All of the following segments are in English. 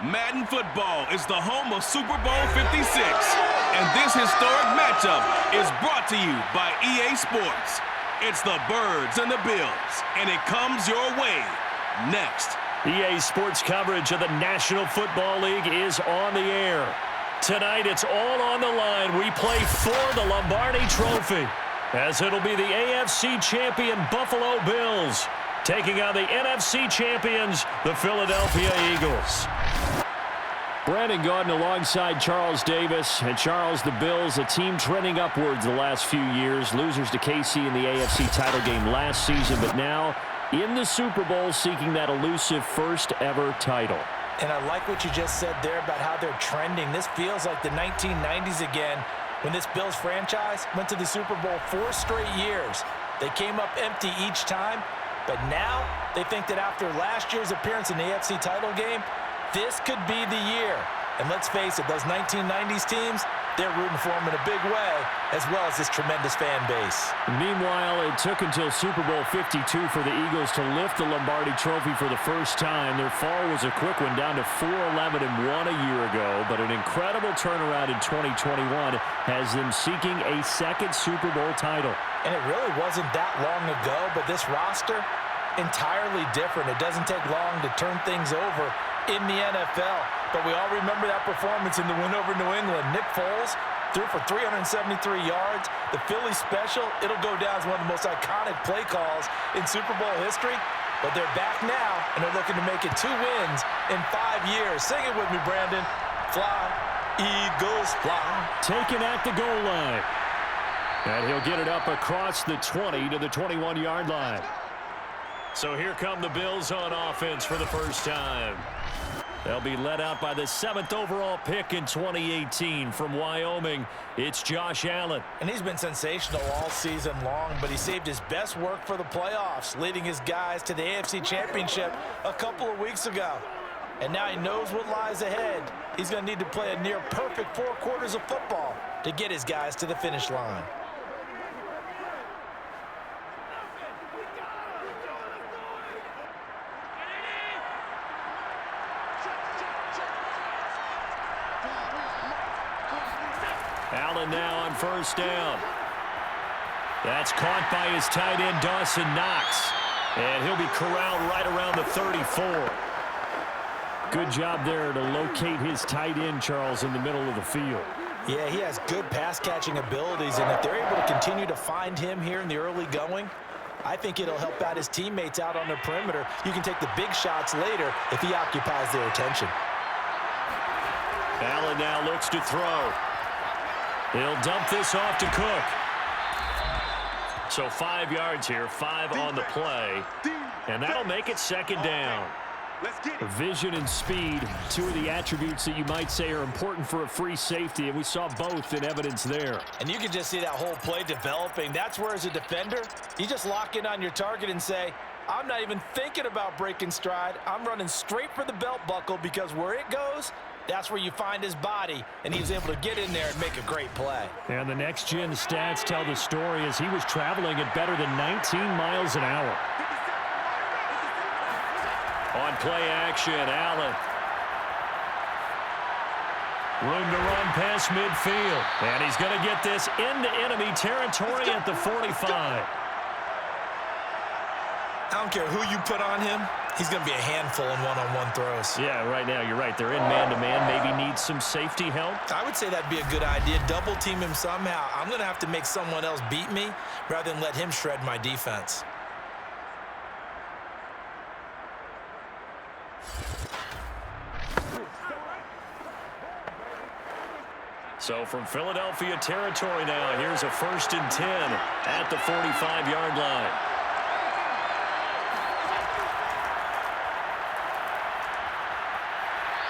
Madden football is the home of Super Bowl 56, and this historic matchup is brought to you by EA Sports. It's the Birds and the Bills, and it comes your way next. EA Sports coverage of the National Football League is on the air. Tonight, it's all on the line. We play for the Lombardi Trophy, as it'll be the AFC champion Buffalo Bills taking on the NFC champions, the Philadelphia Eagles. Brandon Gaudin alongside Charles Davis. And Charles, the Bills, a team trending upwards the last few years. Losers to KC in the AFC title game last season, but now in the Super Bowl seeking that elusive first-ever title. And I like what you just said there about how they're trending. This feels like the 1990s again when this Bills franchise went to the Super Bowl 4 straight years. They came up empty each time, but now they think that after last year's appearance in the AFC title game, this could be the year. And let's face it, those 1990s teams, they're rooting for them in a big way, as well as this tremendous fan base. Meanwhile, it took until Super Bowl 52 for the Eagles to lift the Lombardi Trophy for the first time. Their fall was a quick one, down to 4-11-1 a year ago, but an incredible turnaround in 2021 has them seeking a second Super Bowl title. And it really wasn't that long ago, but this roster, entirely different. It doesn't take long to turn things over in the NFL. But we all remember that performance in the win over New England. Nick Foles threw for 373 yards. The Philly special, it'll go down as one of the most iconic play calls in Super Bowl history. But they're back now, and they're looking to make it 2 wins in 5 years. Sing it with me, Brandon. Fly, Eagles, fly. Taken at the goal line. And he'll get it up across the 20 to the 21-yard line. So here come the Bills on offense for the first time. They'll be led out by the 7th overall pick in 2018 from Wyoming. It's Josh Allen. And he's been sensational all season long, but he saved his best work for the playoffs, leading his guys to the AFC Championship a couple of weeks ago. And now he knows what lies ahead. He's going to need to play a near-perfect 4 quarters of football to get his guys to the finish line. Allen now on first down. That's caught by his tight end, Dawson Knox. And he'll be corralled right around the 34. Good job there to locate his tight end, Charles, in the middle of the field. Yeah, he has good pass-catching abilities, and if they're able to continue to find him here in the early going, I think it'll help out his teammates out on the perimeter. You can take the big shots later if he occupies their attention. Allen now looks to throw. He'll dump this off to Cook. So 5 yards here, 5 on the play. And that'll make it second down. Vision and speed, 2 of the attributes that you might say are important for a free safety, and we saw both in evidence there. And you can just see that whole play developing. That's where, as a defender, you just lock in on your target and say, I'm not even thinking about breaking stride. I'm running straight for the belt buckle, because where it goes, that's where you find his body, and he was able to get in there and make a great play. And the next-gen stats tell the story as he was traveling at better than 19 miles an hour. On play action, Allen. Room to run past midfield. And he's going to get this into enemy territory at the 45. I don't care who you put on him, he's going to be a handful in one-on-one throws. Yeah, right now, you're right. They're in man-to-man. Maybe need some safety help. I would say that'd be a good idea. Double team him somehow. I'm going to have to make someone else beat me rather than let him shred my defense. So from Philadelphia territory now, here's a 1st and 10 at the 45-yard line.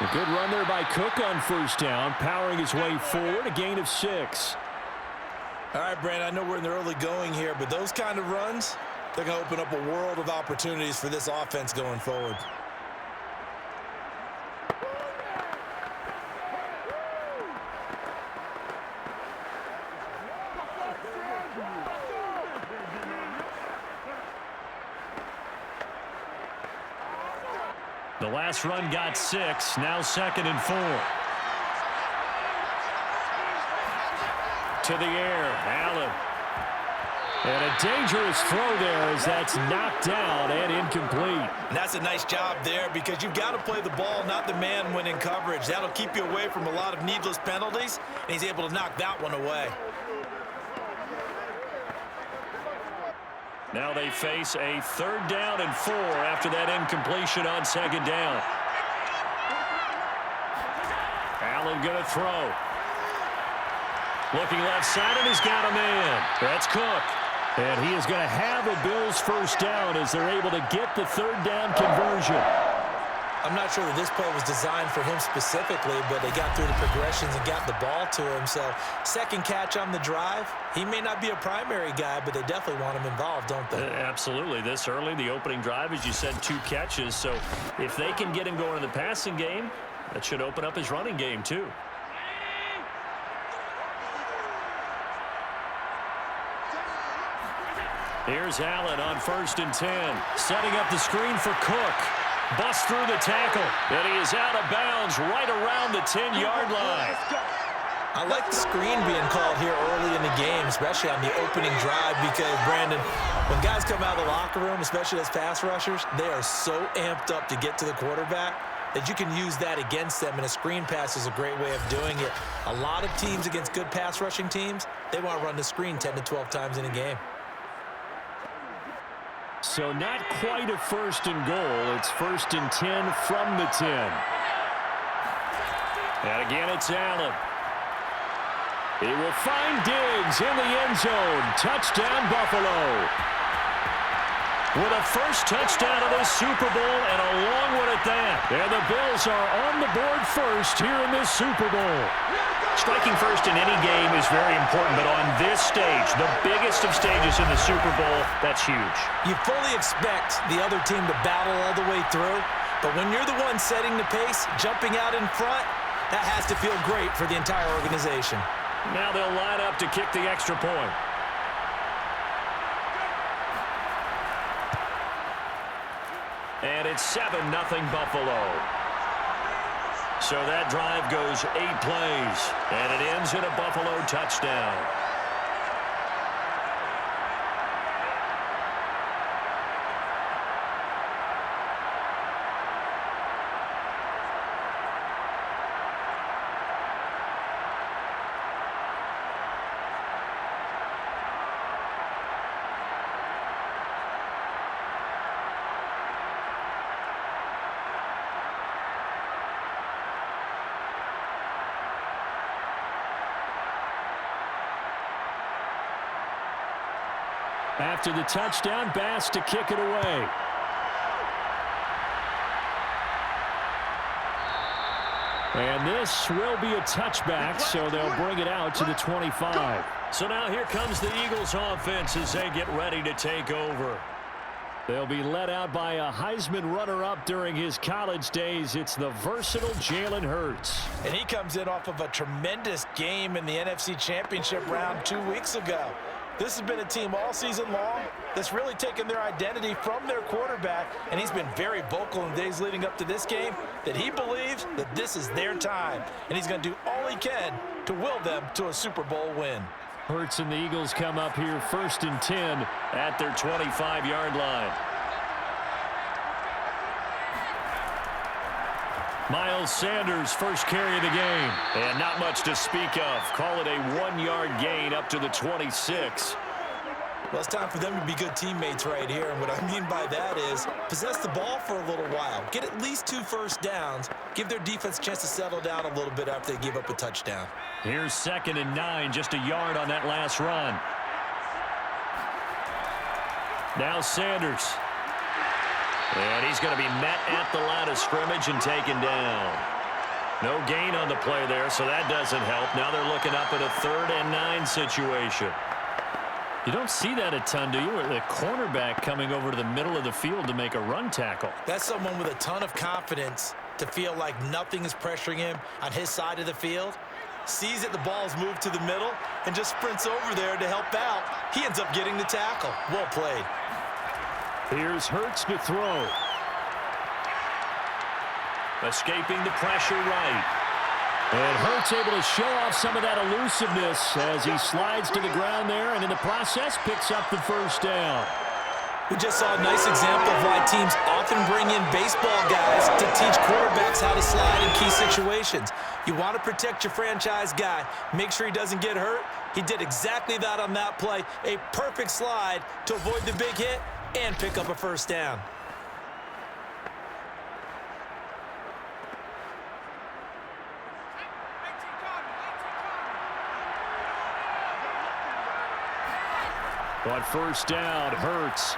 A good run there by Cook on first down, powering his way forward, a gain of 6. All right, Brandon, I know we're in the early going here, but those kind of runs, they're going to open up a world of opportunities for this offense going forward. The last run got 6. Now 2nd and 4. To the air. Allen. And a dangerous throw there as that's knocked down and incomplete. And that's a nice job there because you've got to play the ball, not the man when in coverage. That'll keep you away from a lot of needless penalties, and he's able to knock that one away. Now they face a 3rd down and 4 after that incompletion on 2nd down. Allen going to throw. Looking left side, and he's got a man. That's Cook. And he is going to have a Bills 1st down as they're able to get the 3rd down conversion. I'm not sure that this play was designed for him specifically, but they got through the progressions and got the ball to him. So 2nd catch on the drive. He may not be a primary guy, but they definitely want him involved, don't they? Absolutely. This early, the opening drive, as you said, 2 catches. So if they can get him going in the passing game, that should open up his running game too. Here's Allen on 1st and 10. Setting up the screen for Cook. Busts through the tackle. And he is out of bounds right around the 10-yard line. I like the screen being called here early in the game, especially on the opening drive, because, Brandon, when guys come out of the locker room, especially as pass rushers, they are so amped up to get to the quarterback that you can use that against them, and a screen pass is a great way of doing it. A lot of teams against good pass rushing teams, they want to run the screen 10 to 12 times in a game. So not quite a 1st and goal. It's 1st and 10 from the 10. And again, it's Allen. He will find Diggs in the end zone. Touchdown, Buffalo. With a 1st touchdown of this Super Bowl and a long one at that. And the Bills are on the board 1st here in this Super Bowl. Striking 1st in any game is very important, but on this stage, the biggest of stages in the Super Bowl, that's huge. You fully expect the other team to battle all the way through, but when you're the one setting the pace, jumping out in front, that has to feel great for the entire organization. Now they'll line up to kick the extra point. And it's 7-0 Buffalo. So that drive goes 8 plays, and it ends in a Buffalo touchdown. After the touchdown, Bass to kick it away. And this will be a touchback, so they'll bring it out to the 25. So now here comes the Eagles offense as they get ready to take over. They'll be led out by a Heisman runner-up during his college days. It's the versatile Jalen Hurts. And he comes in off of a tremendous game in the NFC Championship round 2 weeks ago. This has been a team all season long that's really taken their identity from their quarterback, and he's been very vocal in the days leading up to this game that he believes that this is their time, and he's going to do all he can to will them to a Super Bowl win. Hurts and the Eagles come up here 1st and 10 at their 25-yard line. Miles Sanders, first carry of the game. And not much to speak of. Call it a 1-yard gain up to the 26. Well, it's time for them to be good teammates right here. And what I mean by that is possess the ball for a little while. Get at least 2 first downs. Give their defense a chance to settle down a little bit after they give up a touchdown. Here's 2nd and 9, just a yard on that last run. Now Sanders. And he's going to be met at the line of scrimmage and taken down. No gain on the play there, so that doesn't help. Now they're looking up at a 3rd and 9 situation. You don't see that a ton, do you? The cornerback coming over to the middle of the field to make a run tackle. That's someone with a ton of confidence to feel like nothing is pressuring him on his side of the field. Sees that the ball's moved to the middle and just sprints over there to help out. He ends up getting the tackle. Well played. Here's Hurts to throw. Escaping the pressure right. And Hurts able to show off some of that elusiveness as he slides to the ground there, and in the process picks up the first down. We just saw a nice example of why teams often bring in baseball guys to teach quarterbacks how to slide in key situations. You want to protect your franchise guy. Make sure he doesn't get hurt. He did exactly that on that play. A perfect slide to avoid the big hit and pick up a first down. On first down, Hurts.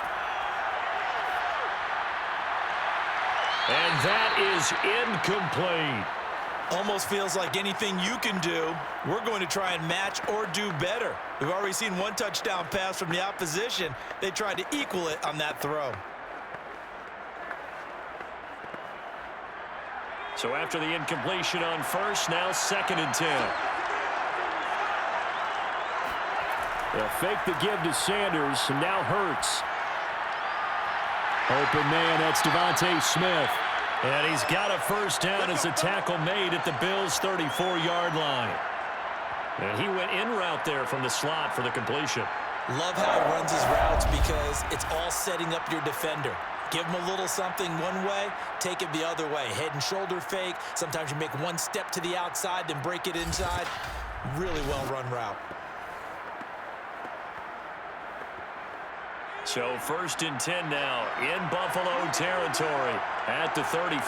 And that is incomplete. Almost feels like anything you can do, we're going to try and match or do better. We've already seen one touchdown pass from the opposition. They tried to equal it on that throw. So after the incompletion on first, now 2nd and 10. They'll fake the give to Sanders, and now Hurts. Open man, that's Devontae Smith. And he's got a first down as the tackle made at the Bills' 34-yard line. And he went in route there from the slot for the completion. Love how he runs his routes because it's all setting up your defender. Give him a little something one way, take it the other way. Head and shoulder fake. Sometimes you make one step to the outside, then break it inside. Really well-run route. So 1st and 10 now in Buffalo territory at the 34.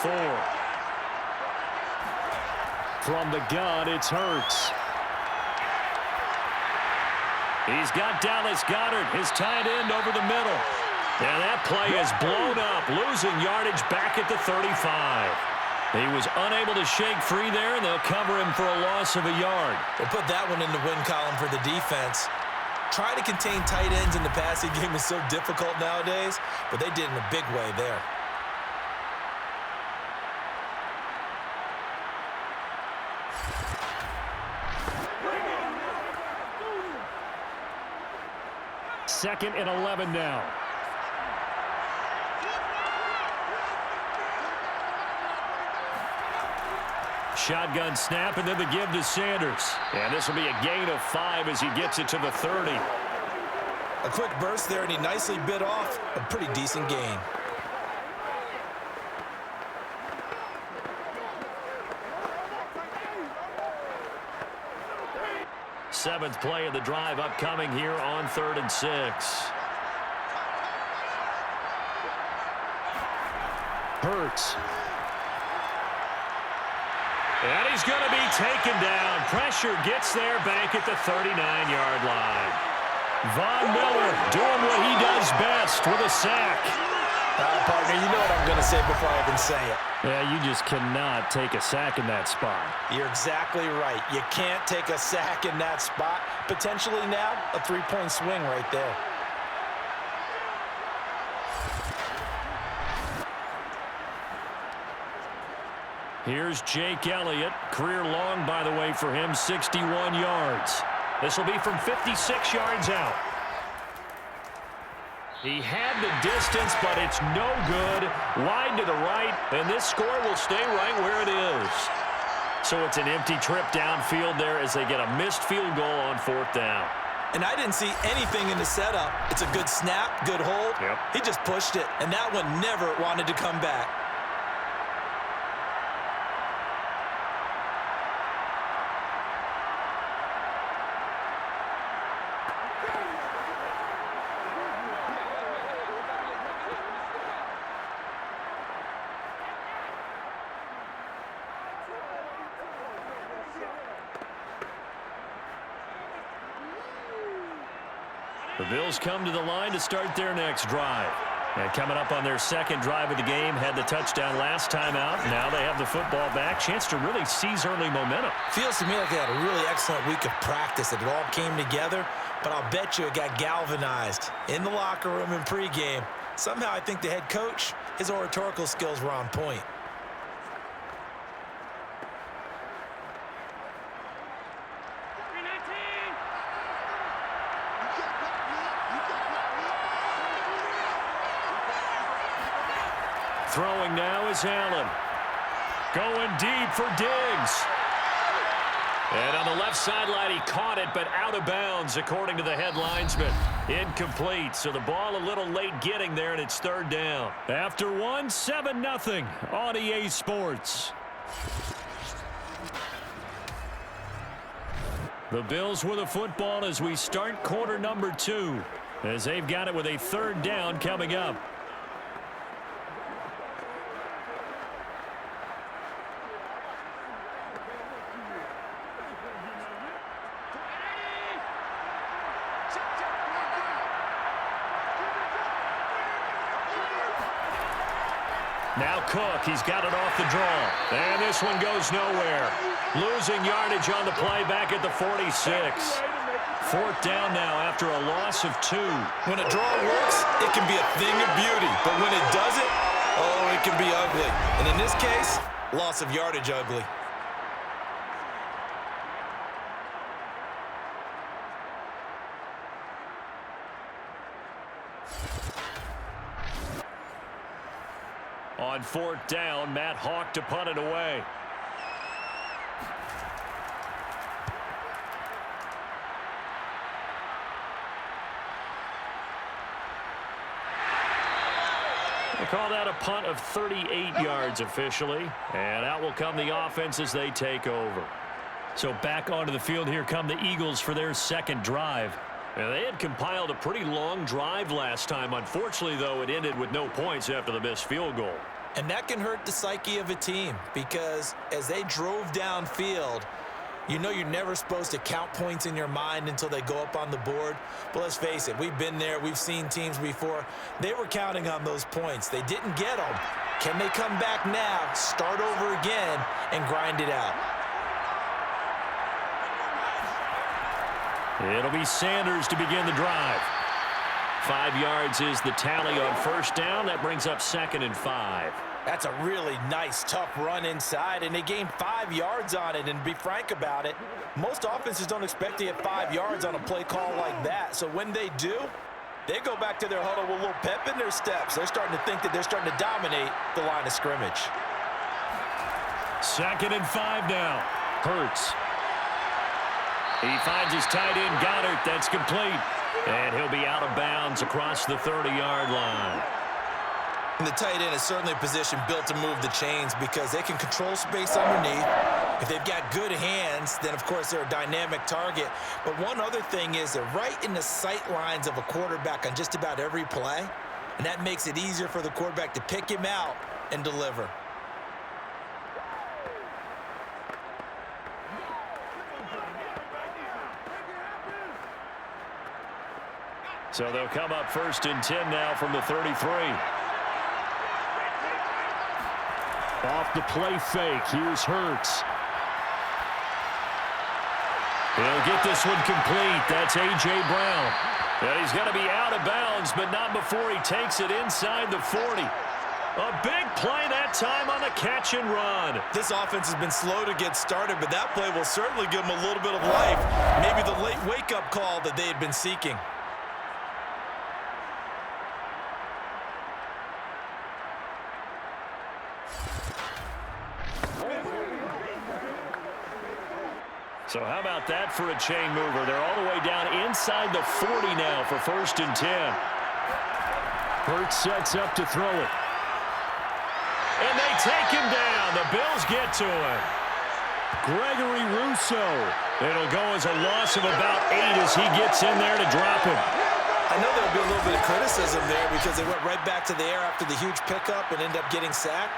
From the gun, it's Hurts. He's got Dallas Goedert, his tight end, over the middle. And that play is blown up, losing yardage back at the 35. He was unable to shake free there, and they'll cover him for a loss of a yard. We'll put that one in the win column for the defense. Trying to contain tight ends in the passing game is so difficult nowadays, but they did in a big way there. Second and 11 now. Shotgun snap, and then the give to Sanders. And this will be a gain of 5 as he gets it to the 30. A quick burst there, and he nicely bit off a pretty decent gain. Seventh play of the drive upcoming here on 3rd and 6. Hurts. And he's going to be taken down. Pressure gets there back at the 39-yard line. Von Miller doing what he does best with a sack. Partner, you know what I'm going to say before I even say it. Yeah, you just cannot take a sack in that spot. You're exactly right. You can't take a sack in that spot. Potentially now, a 3-point swing right there. Here's Jake Elliott. Career long, by the way, for him, 61 yards. This will be from 56 yards out. He had the distance, but it's no good. Wide to the right, and this score will stay right where it is. So it's an empty trip downfield there as they get a missed field goal on 4th down. And I didn't see anything in the setup. It's a good snap, good hold. Yep. He just pushed it, and that one never wanted to come back. The Bills come to the line to start their next drive. And coming up on their 2nd drive of the game, had the touchdown last time out. Now they have the football back. Chance to really seize early momentum. Feels to me like they had a really excellent week of practice. It all came together, but I'll bet you it got galvanized in the locker room in pregame. Somehow I think the head coach, his oratorical skills were on point. Throwing now is Allen. Going deep for Diggs. And on the left sideline, he caught it, but out of bounds, according to the head linesman. Incomplete, so the ball a little late getting there, and it's third down. After one, 7-0 on EA Sports. The Bills with the football as we start quarter number 2, as they've got it with a third down coming up. Now Cook, he's got it off the draw. And this one goes nowhere. Losing yardage on the play back at the 46. Fourth down now after a loss of 2. When a draw works, it can be a thing of beauty. But when it doesn't, oh, it can be ugly. And in this case, loss of yardage ugly. On fourth down, Matt Hawk to punt it away. They call that a punt of 38 yards officially. And out will come the offense as they take over. So back onto the field here come the Eagles for their second drive. Now, they had compiled a pretty long drive last time. Unfortunately, though, it ended with no points after the missed field goal. And that can hurt the psyche of a team because as they drove downfield, you know you're never supposed to count points in your mind until they go up on the board. But let's face it, we've been there. We've seen teams before. They were counting on those points. They didn't get them. Can they come back now, start over again, and grind it out? It'll be Sanders to begin the drive. 5 yards is the tally on first down. That brings up 2nd and 5. That's a really nice, tough run inside, and they gained 5 yards on it. And to be frank about it, most offenses don't expect to get 5 yards on a play call like that. So when they do, they go back to their huddle with a little pep in their steps. They're starting to think that they're starting to dominate the line of scrimmage. 2nd and 5 now. Hurts. He finds his tight end, Goddard. That's complete. And he'll be out of bounds across the 30-yard line. And the tight end is certainly a position built to move the chains because they can control space underneath. If they've got good hands, then, of course, they're a dynamic target. But one other thing is they're right in the sight lines of a quarterback on just about every play. And that makes it easier for the quarterback to pick him out and deliver. So they'll come up 1st and 10 now from the 33. Off the play fake. Here's Hurts. He'll get this one complete. That's A.J. Brown. And he's going to be out of bounds, but not before he takes it inside the 40. A big play that time on the catch and run. This offense has been slow to get started, but that play will certainly give them a little bit of life. Maybe the late wake-up call that they had been seeking. So how about that for a chain mover? They're all the way down inside the 40 now for 1st and 10. Hurts sets up to throw it. And they take him down. The Bills get to him. Gregory Rousseau. It'll go as a loss of about 8 as he gets in there to drop him. I know there'll be a little bit of criticism there because they went right back to the air after the huge pickup and ended up getting sacked.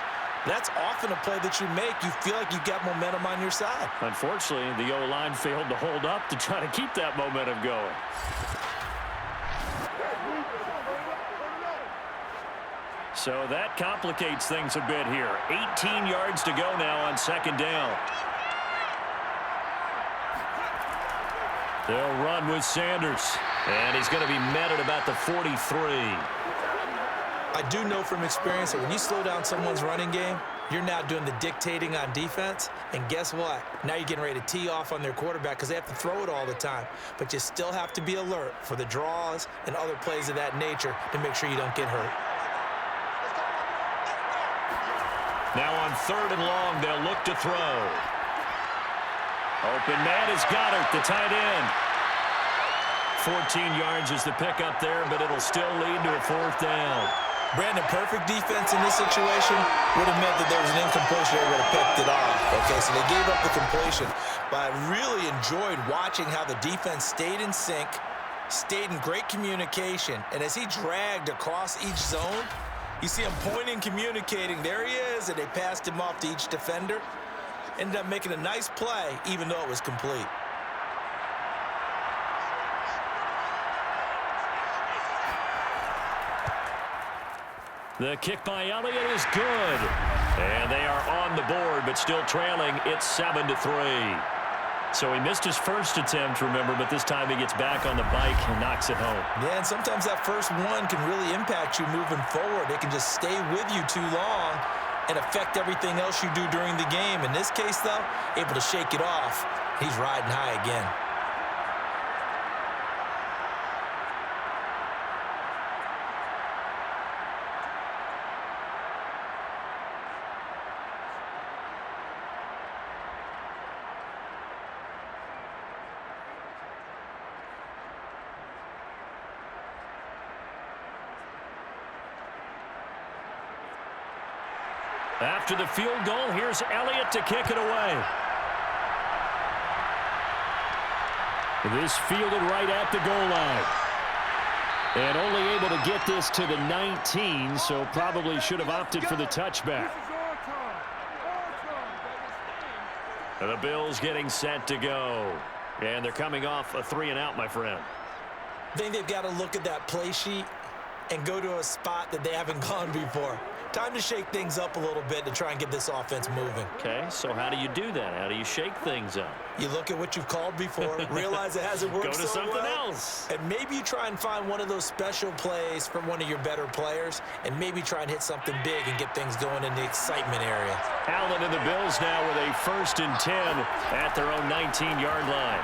That's often a play that you make. You feel like you've got momentum on your side. Unfortunately, the O-line failed to hold up to try to keep that momentum going. So that complicates things a bit here. 18 yards to go now on 2nd down. They'll run with Sanders. And he's going to be met at about the 43. I do know from experience that when you slow down someone's running game, you're now doing the dictating on defense. And guess what? Now you're getting ready to tee off on their quarterback because they have to throw it all the time. But you still have to be alert for the draws and other plays of that nature to make sure you don't get hurt. Now on 3rd and long, they'll look to throw. Open man is Goddard, the tight end. 14 yards is the pickup there, but it'll still lead to a 4th down. Brandon, perfect defense in this situation would have meant that there was an incompletion. They would have picked it off. Okay, so they gave up the completion. But I really enjoyed watching how the defense stayed in sync, stayed in great communication, and as he dragged across each zone, you see him pointing, communicating. There he is, and they passed him off to each defender. Ended up making a nice play, even though it was complete. The kick by Elliott is good. And they are on the board, but still trailing. It's 7-3. So he missed his first attempt, remember, but this time he gets back on the bike and knocks it home. Yeah, and sometimes that first one can really impact you moving forward. It can just stay with you too long and affect everything else you do during the game. In this case, though, able to shake it off. He's riding high again. After the field goal, here's Elliott to kick it away. This fielded right at the goal line. And only able to get this to the 19, so probably should have opted for the touchback. The Bills getting set to go. And they're coming off a 3-and-out, my friend. I think they've got to look at that play sheet and go to a spot that they haven't gone before. Time to shake things up a little bit to try and get this offense moving. Okay, so how do you do that? How do you shake things up? You look at what you've called before, realize it hasn't worked so well. Go to something else. And maybe you try and find one of those special plays from one of your better players, and maybe try and hit something big and get things going in the excitement area. Allen and the Bills now with a 1st and 10 at their own 19-yard line.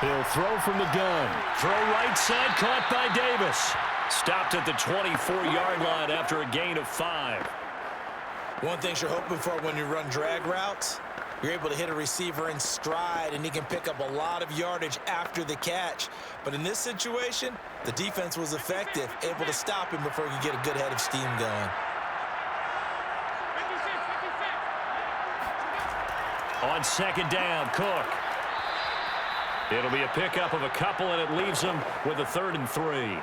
He'll throw from the gun. Throw right side, caught by Davis. Stopped at the 24-yard line after a gain of 5. One thing you're hoping for when you run drag routes, you're able to hit a receiver in stride, and he can pick up a lot of yardage after the catch. But in this situation, the defense was effective, able to stop him before he could get a good head of steam going. On 2nd down, Cook. It'll be a pickup of a couple, and it leaves them with a 3rd and 3.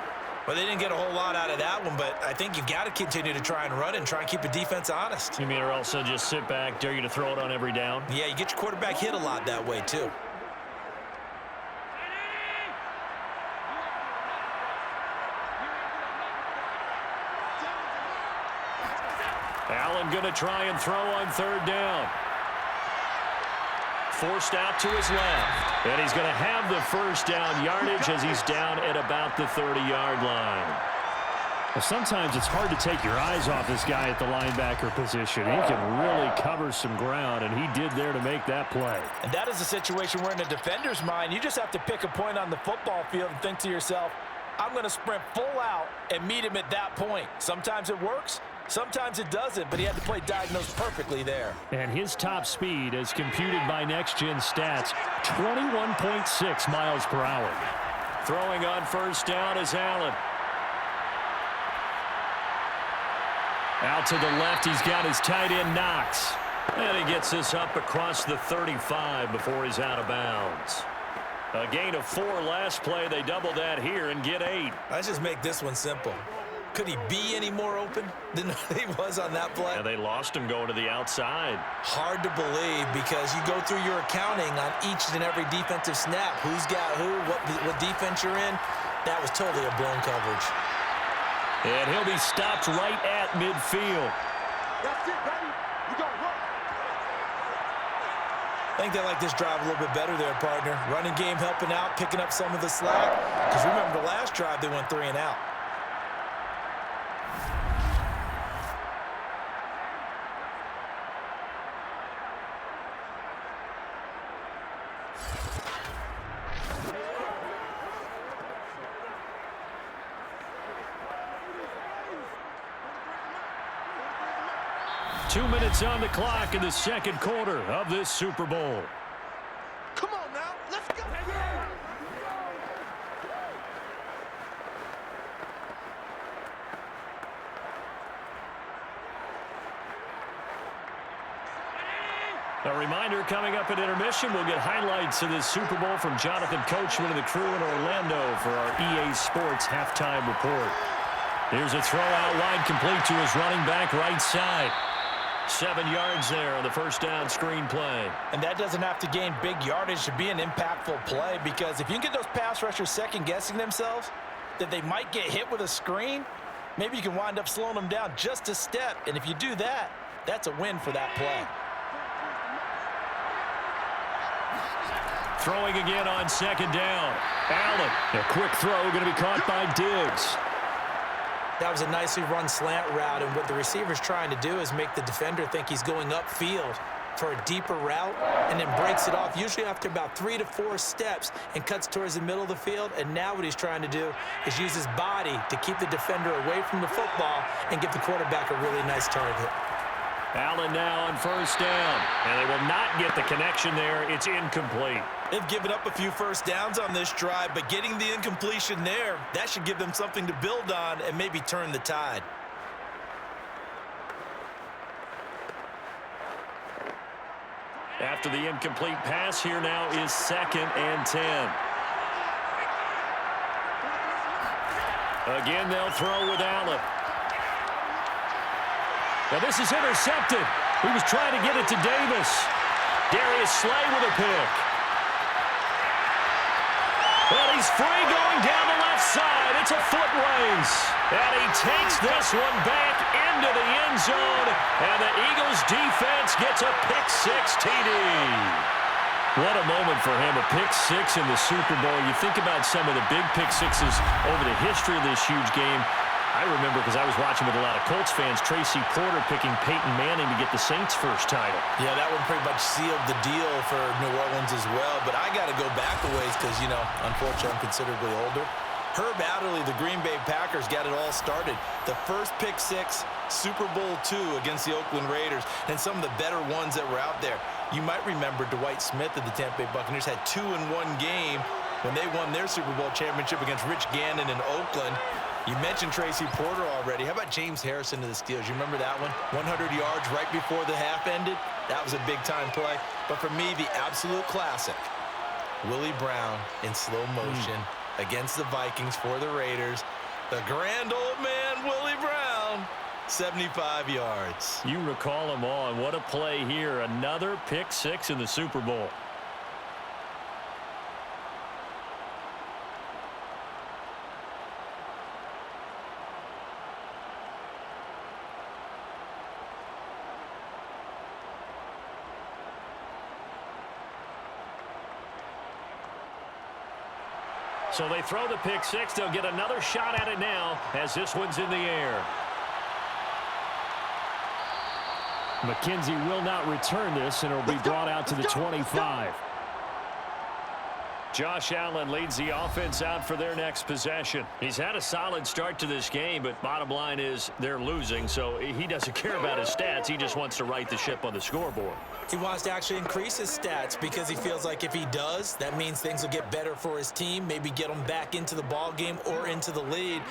Well, they didn't get a whole lot out of that one, but I think you've got to continue to try and run and try and keep the defense honest. You mean or else just sit back, dare you to throw it on every down? Yeah, you get your quarterback hit a lot that way, too. Allen going to try and throw on 3rd down. Forced out to his left. And he's going to have the 1st down yardage as he's down at about the 30-yard line. Well, sometimes it's hard to take your eyes off this guy at the linebacker position. He can really cover some ground, and he did there to make that play. And that is a situation where in a defender's mind, you just have to pick a point on the football field and think to yourself, I'm going to sprint full out and meet him at that point. Sometimes it works. Sometimes it doesn't, but he had to play diagnosed perfectly there. And his top speed, as computed by Next Gen Stats, 21.6 miles per hour. Throwing on 1st down is Allen. Out to the left, he's got his tight end Knox. And he gets this up across the 35 before he's out of bounds. A gain of 4 last play. They double that here and get 8. Let's just make this one simple. Could he be any more open than he was on that play? Yeah, they lost him going to the outside. Hard to believe because you go through your accounting on each and every defensive snap. Who's got who, what defense you're in. That was totally a blown coverage. And he'll be stopped right at midfield. That's it, baby. You got work. I think they like this drive a little bit better there, partner. Running game helping out, picking up some of the slack. Because remember, the last drive they went 3 and out. 2 minutes on the clock in the second quarter of this Super Bowl. Come on now, let's go. A reminder, coming up at intermission, we'll get highlights of this Super Bowl from Jonathan Coachman and the crew in Orlando for our EA Sports halftime report. Here's a throw out wide, complete to his running back right side. 7 yards there on the first down screen play. And that doesn't have to gain big yardage to be an impactful play, because if you can get those pass rushers second-guessing themselves that they might get hit with a screen, maybe you can wind up slowing them down just a step. And if you do that, that's a win for that play. Throwing again on second down. Allen, a quick throw, going to be caught by Diggs. That was a nicely run slant route, and what the receiver's trying to do is make the defender think he's going upfield for a deeper route, and then breaks it off, usually after about 3 to 4 steps, and cuts towards the middle of the field. And now what he's trying to do is use his body to keep the defender away from the football and give the quarterback a really nice target. Allen now on first down, and they will not get the connection there. It's incomplete. They've given up a few first downs on this drive, but getting the incompletion there, that should give them something to build on and maybe turn the tide. After the incomplete pass, here now is 2nd and 10. Again, they'll throw with Allen. Now this is intercepted. He was trying to get it to Davis. Darius Slay with a pick. Well, he's free going down the left side. It's a foot race. And he takes this one back into the end zone. And the Eagles defense gets a pick-6 TD. What a moment for him, a pick-6 in the Super Bowl. You think about some of the big pick-6s over the history of this huge game. I remember, because I was watching with a lot of Colts fans, Tracy Porter picking Peyton Manning to get the Saints' first title. Yeah, that one pretty much sealed the deal for New Orleans as well. But I got to go back a ways because, you know, unfortunately I'm considerably older. Herb Adderley, the Green Bay Packers, got it all started. The first pick-6, Super Bowl II against the Oakland Raiders, and some of the better ones that were out there. You might remember Dwight Smith of the Tampa Bay Buccaneers had 2 in one game when they won their Super Bowl championship against Rich Gannon in Oakland. You mentioned Tracy Porter already. How about James Harrison to the Steelers? You remember that one? 100 yards right before the half ended? That was a big-time play. But for me, the absolute classic, Willie Brown in slow motion against the Vikings for the Raiders. The grand old man, Willie Brown, 75 yards. You recall them all, and what a play here. Another pick-6 in the Super Bowl. So they throw the pick-6. They'll get another shot at it now as this one's in the air. McKenzie will not return this, and it'll be brought out to the 25. Josh Allen leads the offense out for their next possession. He's had a solid start to this game, but bottom line is they're losing, so he doesn't care about his stats. He just wants to right the ship on the scoreboard. He wants to actually increase his stats because he feels like if he does, that means things will get better for his team, maybe get them back into the ball game or into the lead.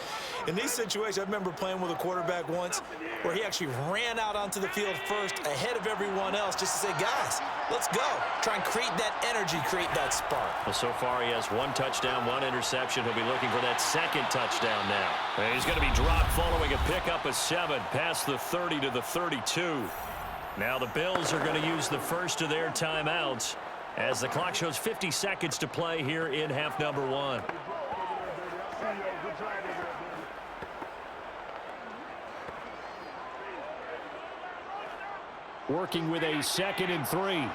In these situations, I remember playing with a quarterback once where he actually ran out onto the field first ahead of everyone else just to say, guys, let's go. Try and create that energy, create that spark. Well, so far he has 1 touchdown, 1 interception. He'll be looking for that 2nd touchdown now. And he's going to be dropped following a pickup of 7 past the 30 to the 32. Now the Bills are going to use the first of their timeouts as the clock shows 50 seconds to play here in half number 1. Working with a 2nd and 3.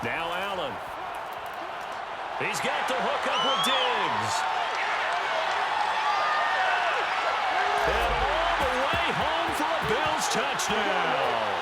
Now Allen. He's got the hook up with Diggs. And all the way home for a Bills touchdown.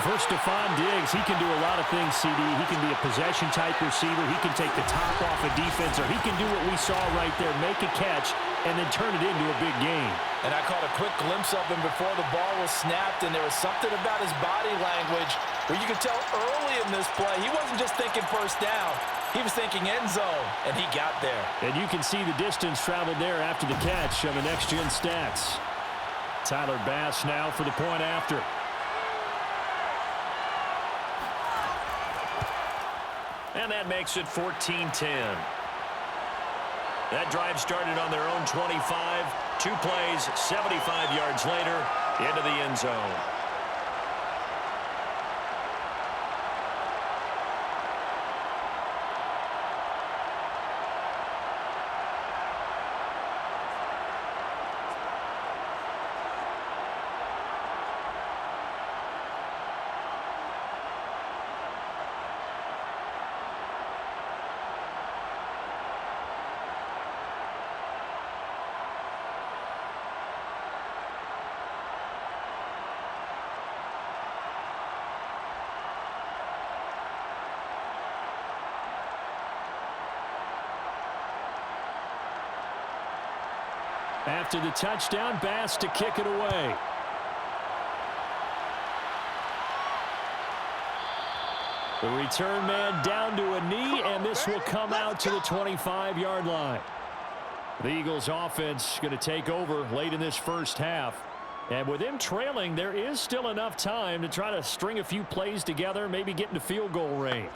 For Stephon Diggs, he can do a lot of things, CD. He can be a possession-type receiver. He can take the top off a defense, or he can do what we saw right there, make a catch, and then turn it into a big game. And I caught a quick glimpse of him before the ball was snapped, and there was something about his body language where you could tell early in this play, he wasn't just thinking first down. He was thinking end zone, and he got there. And you can see the distance traveled there after the catch on the next-gen stats. Tyler Bass now for the point after. And that makes it 14-10. That drive started on their own 25. 2 plays, 75 yards later, into the end zone. After the touchdown, Bass to kick it away. The return man down to a knee, and this will come out to the 25-yard line. The Eagles offense going to take over late in this first half. And with them trailing, there is still enough time to try to string a few plays together, maybe get into field goal range.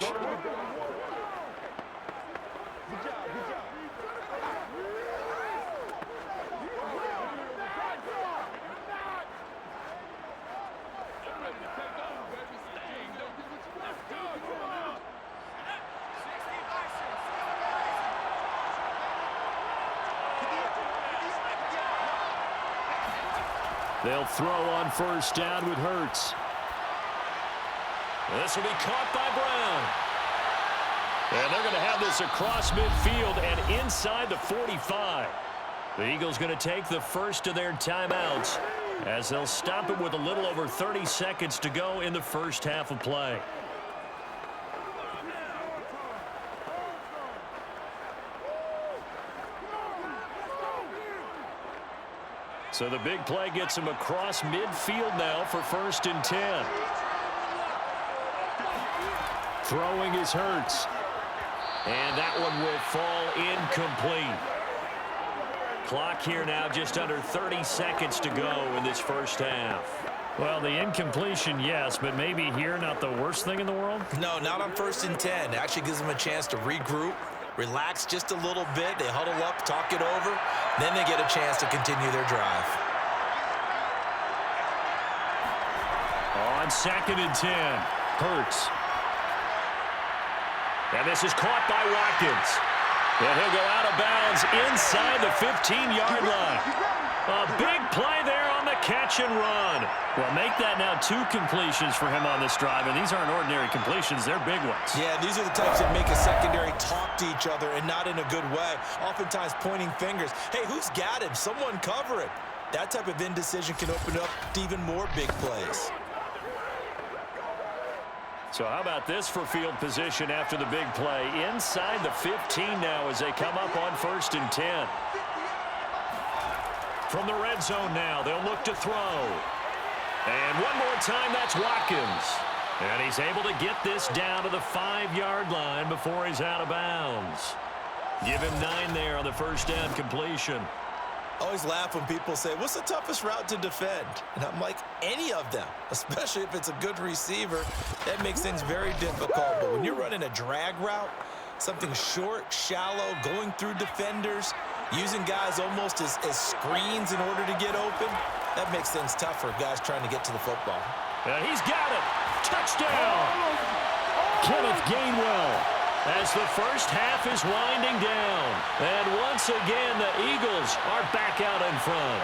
They'll throw on first down with Hurts. This will be caught by Brown. And they're going to have this across midfield and inside the 45. The Eagles going to take the first of their timeouts as they'll stop it with a little over 30 seconds to go in the first half of play. So the big play gets him across midfield now for 1st and 10. Throwing is Hurts. And that one will fall incomplete. Clock here now just under 30 seconds to go in this first half. Well, the incompletion, yes, but maybe here not the worst thing in the world? No, not on 1st and 10. It actually gives them a chance to regroup, relax just a little bit. They huddle up, talk it over. Then they get a chance to continue their drive. On 2nd and 10, Hurts. And this is caught by Watkins. And he'll go out of bounds inside the 15-yard line. A big play there on the catch and run. Well, make that now 2 completions for him on this drive, and these aren't ordinary completions. They're big ones. Yeah, these are the types that make a secondary talk to each other and not in a good way. Oftentimes pointing fingers. Hey, who's got him? Someone cover him. That type of indecision can open up to even more big plays. So how about this for field position after the big play? Inside the 15 now as they come up on 1st and 10. From the red zone now, they'll look to throw. And one more time, that's Watkins. And he's able to get this down to the 5-yard line before he's out of bounds. Give him 9 there on the first down completion. I always laugh when people say, what's the toughest route to defend? And I'm like, any of them, especially if it's a good receiver. That makes things very difficult. But when you're running a drag route, something short, shallow, going through defenders, using guys almost as screens in order to get open, that makes things tough for guys trying to get to the football. And he's got it. Touchdown. Kenneth Gainwell. As the first half is winding down. And once again, the Eagles are back out in front.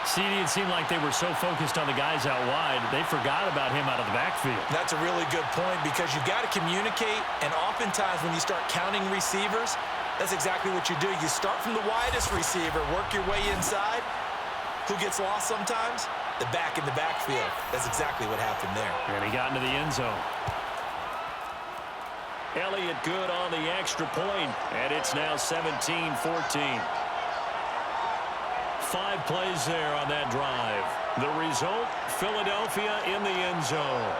CD, it seemed like they were so focused on the guys out wide, they forgot about him out of the backfield. That's a really good point because you got to communicate, and oftentimes when you start counting receivers, that's exactly what you do. You start from the widest receiver, work your way inside. Who gets lost sometimes? the back in the backfield. That's exactly what happened there. And he got into the end zone. Elliott good on the extra point, and it's now 17-14. 5 plays there on that drive. The result, Philadelphia in the end zone.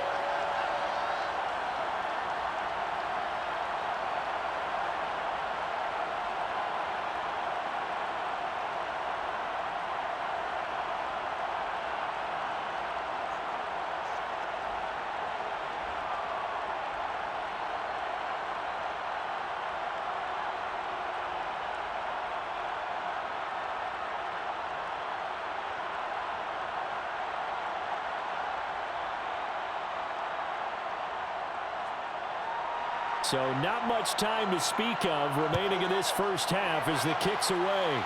So not much time to speak of remaining in this first half as the kick's away.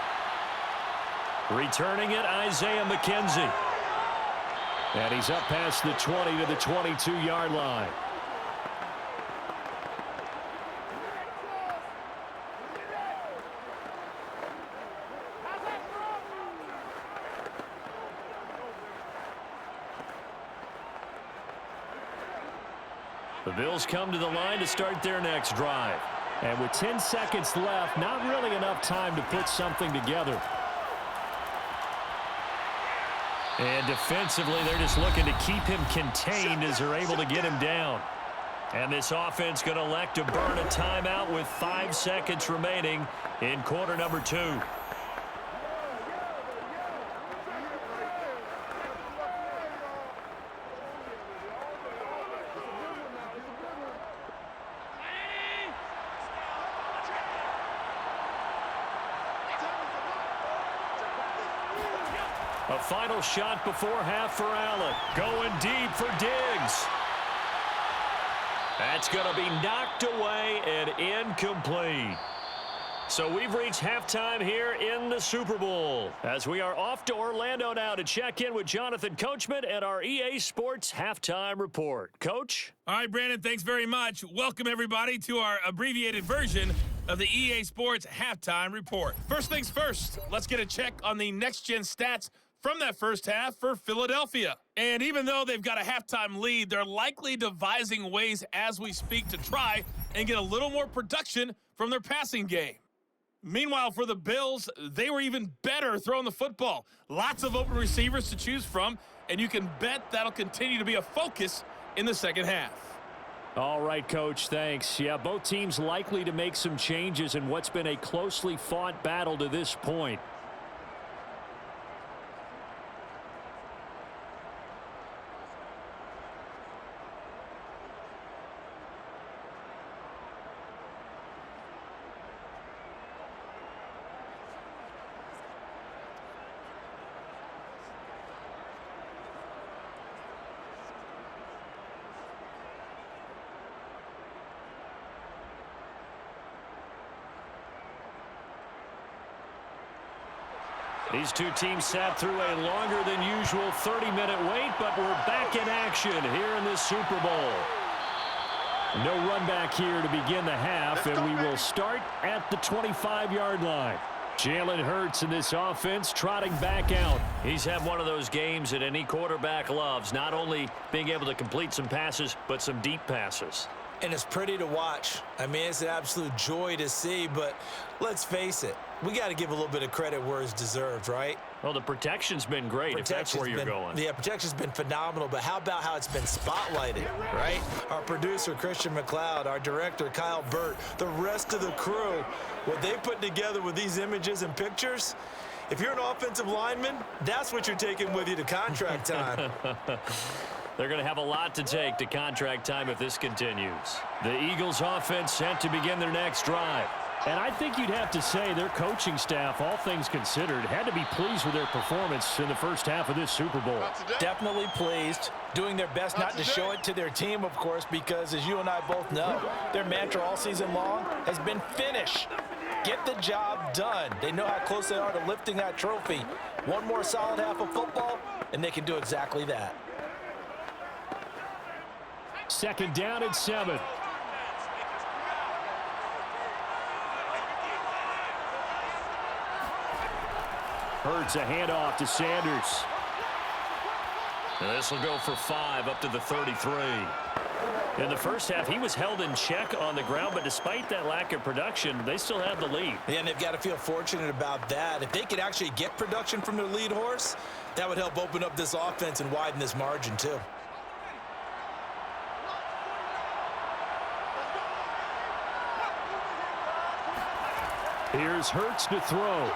Returning it, Isaiah McKenzie. And he's up past the 20 to the 22-yard line. The Bills come to the line to start their next drive. And with 10 seconds left, not really enough time to put something together. And defensively, they're just looking to keep him contained as they're able to get him down. And this offense going to elect to burn a timeout with 5 seconds remaining in quarter number 2. A final shot before half for Allen. Going deep for Diggs. That's going to be knocked away and incomplete. So we've reached halftime here in the Super Bowl as we are off to Orlando now to check in with Jonathan Coachman and our EA Sports Halftime Report. Coach? All right, Brandon, thanks very much. Welcome, everybody, to our abbreviated version of the EA Sports Halftime Report. First things first, let's get a check on the next-gen stats from that first half for Philadelphia. And even though they've got a halftime lead, they're likely devising ways as we speak to try and get a little more production from their passing game. Meanwhile, for the Bills, they were even better throwing the football. Lots of open receivers to choose from, and you can bet that'll continue to be a focus in the second half. All right, Coach, thanks. Yeah, both teams likely to make some changes in what's been a closely fought battle to this point. These two teams sat through a longer than usual 30-minute wait, but we're back in action here in this Super Bowl. No run back here to begin the half, and we will start at the 25-yard line. Jalen Hurts in this offense trotting back out. He's had one of those games that any quarterback loves, not only being able to complete some passes, but some deep passes. And it's pretty to watch. I mean, it's an absolute joy to see, but let's face it. We got to give a little bit of credit where it's deserved, right? Well, the protection's been great, if that's where you're going. Yeah, protection's been phenomenal, but how about how it's been spotlighted, right? Our producer, Christian McLeod, our director, Kyle Burt, the rest of the crew, what they put together with these images and pictures, if you're an offensive lineman, that's what you're taking with you to contract time. They're going to have a lot to take to contract time if this continues. The Eagles offense set to begin their next drive. And I think you'd have to say their coaching staff, all things considered, had to be pleased with their performance in the first half of this Super Bowl. Definitely pleased, doing their best not to show it to their team, of course, because as you and I both know, their mantra all season long has been finish. Get the job done. They know how close they are to lifting that trophy. One more solid half of football, and they can do exactly that. Second down and 7. Hurts a handoff to Sanders. And this will go for 5 up to the 33. In the first half, he was held in check on the ground, but despite that lack of production, they still have the lead. Yeah, and they've got to feel fortunate about that. If they could actually get production from their lead horse, that would help open up this offense and widen this margin too. Here's Hurts to throw.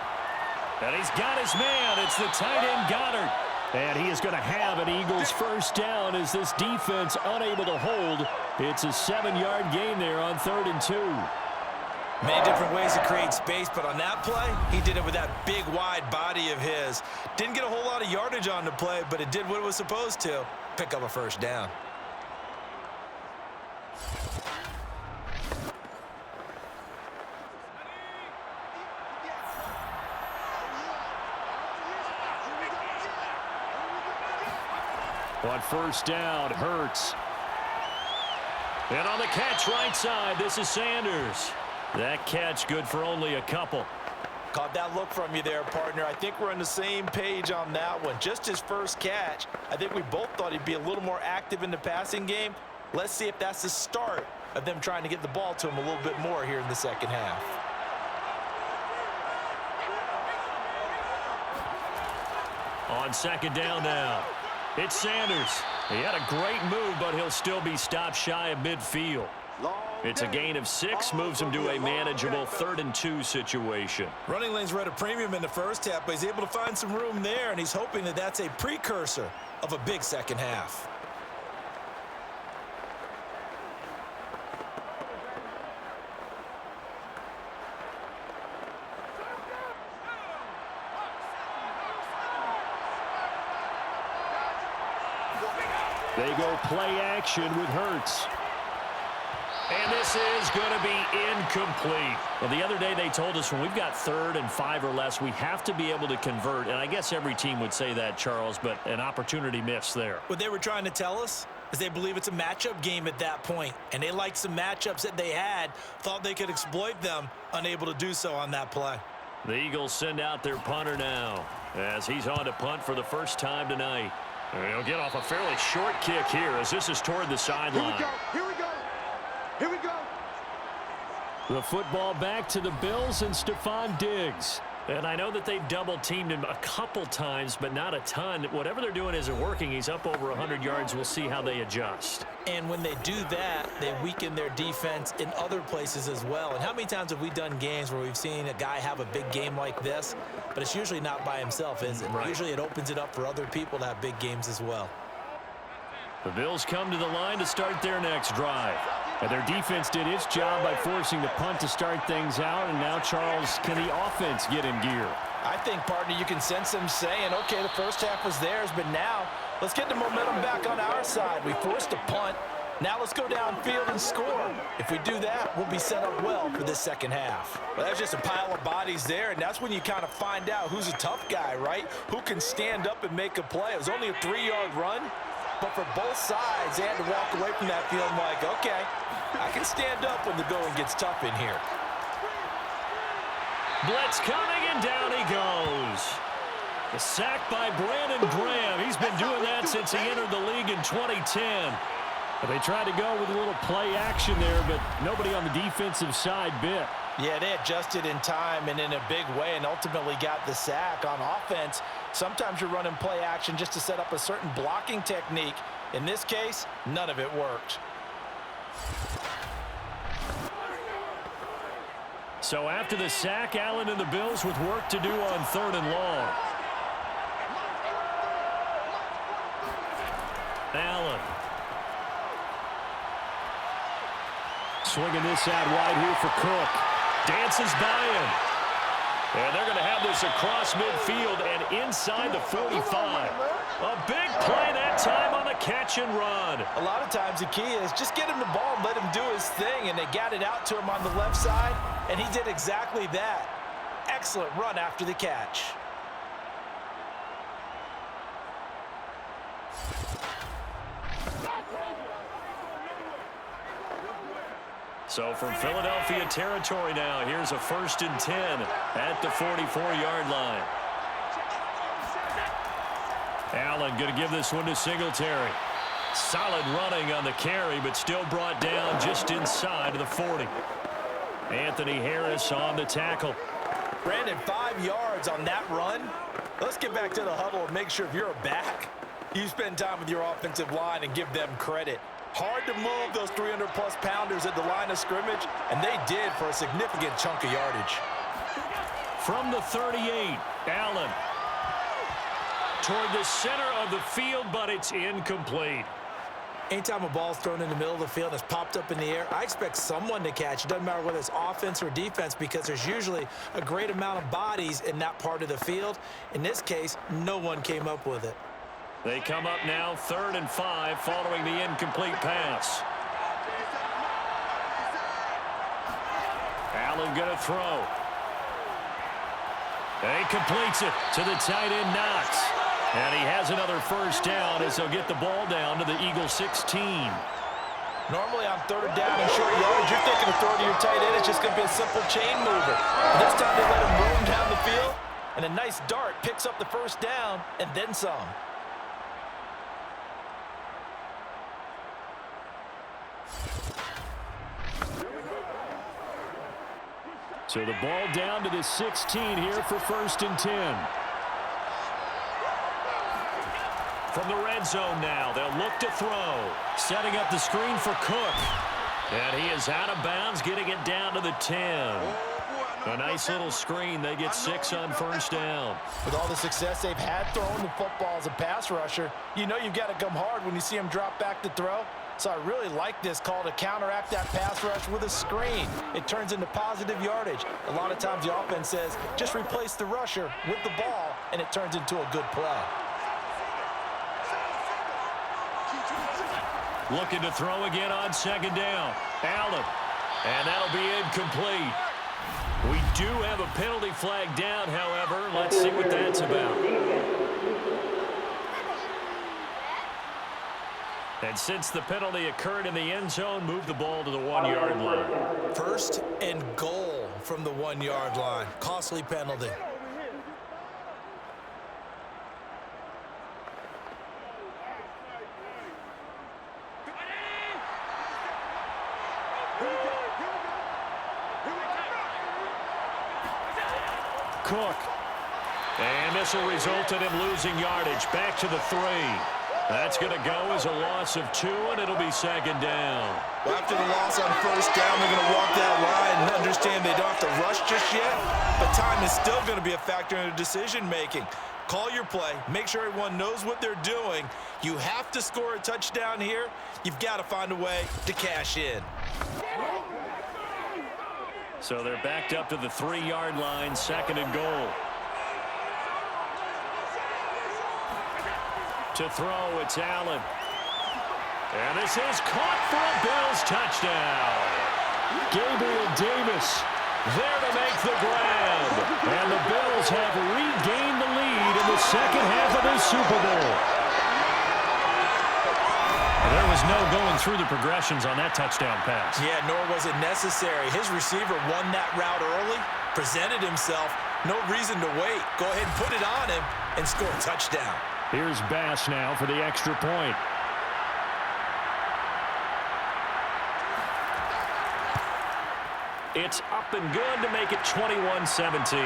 And he's got his man. It's the tight end Goddard. And he is going to have an Eagles first down as this defense unable to hold. It's a 7-yard gain there on 3rd and 2. Many different ways to create space, but on that play, he did it with that big, wide body of his. Didn't get a whole lot of yardage on the play, but it did what it was supposed to. Pick up a first down. On first down, Hurts. And on the catch right side, this is Sanders. That catch good for only a couple. Caught that look from you there, partner. I think we're on the same page on that one. Just his first catch. I think we both thought he'd be a little more active in the passing game. Let's see if that's the start of them trying to get the ball to him a little bit more here in the second half. On second down now, it's Sanders. He had a great move, but he'll still be stopped shy of midfield. It's a gain of 6, moves him to a manageable 3rd and 2 situation. Running lanes were at a premium in the first half, but he's able to find some room there, and he's hoping that that's a precursor of a big second half. They go play action with Hurts. And this is going to be incomplete. Well, the other day they told us when we've got 3rd and 5 or less, we have to be able to convert. And I guess every team would say that, Charles, but an opportunity missed there. What they were trying to tell us is they believe it's a matchup game at that point. And they liked some matchups that they had, thought they could exploit them, unable to do so on that play. The Eagles send out their punter now as he's on to punt for the first time tonight. And he'll get off a fairly short kick here as this is toward the sideline. Here we go. Here we go. The football back to the Bills and Stephon Diggs. And I know that they've double-teamed him a couple times, but not a ton. Whatever they're doing isn't working. He's up over 100 yards. We'll see how they adjust. And when they do that, they weaken their defense in other places as well. And how many times have we done games where we've seen a guy have a big game like this, but it's usually not by himself, is it? Right. Usually it opens it up for other people to have big games as well. The Bills come to the line to start their next drive. And their defense did its job by forcing the punt to start things out. And now, Charles, can the offense get in gear? I think, partner, you can sense them saying, okay, the first half was theirs, but now let's get the momentum back on our side. We forced a punt. Now let's go downfield and score. If we do that, we'll be set up well for this second half. Well, that's just a pile of bodies there, and that's when you kind of find out who's a tough guy, right? Who can stand up and make a play. It was only a 3-yard run, but for both sides, they had to walk away from that feeling like, okay, I can stand up when the going gets tough in here. Blitz coming, and down he goes. The sack by Brandon Graham. He's been doing that since he entered the league in 2010. They tried to go with a little play action there, but nobody on the defensive side bit. Yeah, they adjusted in time and in a big way and ultimately got the sack. On offense, sometimes you're running play action just to set up a certain blocking technique. In this case, none of it worked. So after the sack, Allen and the Bills with work to do on 3rd and long. Allen. Swinging this out wide here for Cook. Dances by him. And they're going to have this across midfield and inside the 45. A big play that time on the catch and run. A lot of times the key is just get him the ball and let him do his thing, and they got it out to him on the left side, and he did exactly that. Excellent run after the catch. So from Philadelphia territory now, here's a 1st and 10 at the 44-yard line. Allen going to give this one to Singletary. Solid running on the carry, but still brought down just inside of the 40. Anthony Harris on the tackle. Brandon, 5 yards on that run. Let's get back to the huddle and make sure if you're a back, you spend time with your offensive line and give them credit. Hard to move those 300-plus pounders at the line of scrimmage, and they did for a significant chunk of yardage. From the 38, Allen toward the center of the field, but it's incomplete. Anytime a ball's thrown in the middle of the field and it's popped up in the air, I expect someone to catch. It doesn't matter whether it's offense or defense because there's usually a great amount of bodies in that part of the field. In this case, no one came up with it. They come up now 3rd and 5 following the incomplete pass. Allen going to throw. He completes it to the tight end, Knox. And he has another first down as they'll get the ball down to the Eagles 16. Normally on 3rd down and short yardage, you're thinking of throwing to your tight end. It's just going to be a simple chain mover. But this time they let him roam down the field, and a nice dart picks up the first down and then some. So the ball down to the 16 here for 1st and 10. From the red zone now, they'll look to throw. Setting up the screen for Cook. And he is out of bounds, getting it down to the 10. A nice little screen. They get 6 on first down. With all the success they've had throwing the football as a pass rusher, you know you've got to come hard when you see him drop back to throw. So I really like this call to counteract that pass rush with a screen. It turns into positive yardage. A lot of times the offense says, just replace the rusher with the ball, and it turns into a good play. Looking to throw again on 2nd down. Allen. And that'll be incomplete. We do have a penalty flag down, however. Let's see what that's about. And since the penalty occurred in the end zone, move the ball to the 1-yard line. 1st and goal from the 1-yard line. Costly penalty. Cook. And this will result in him losing yardage. Back to the 3. That's going to go as a loss of 2, and it'll be 2nd down. Well, after the loss on 1st down, they're going to walk that line and understand they don't have to rush just yet, but time is still going to be a factor in their decision-making. Call your play. Make sure everyone knows what they're doing. You have to score a touchdown here. You've got to find a way to cash in. So they're backed up to the 3-yard line, 2nd and goal. To throw, it's Allen. And this is caught for a Bills touchdown. Gabriel Davis there to make the grab. And the Bills have regained the lead in the 2nd half of this Super Bowl. There was no going through the progressions on that touchdown pass. Yeah, nor was it necessary. His receiver won that route early, presented himself. No reason to wait. Go ahead and put it on him and score a touchdown. Here's Bass now for the extra point. It's up and good to make it 21-17.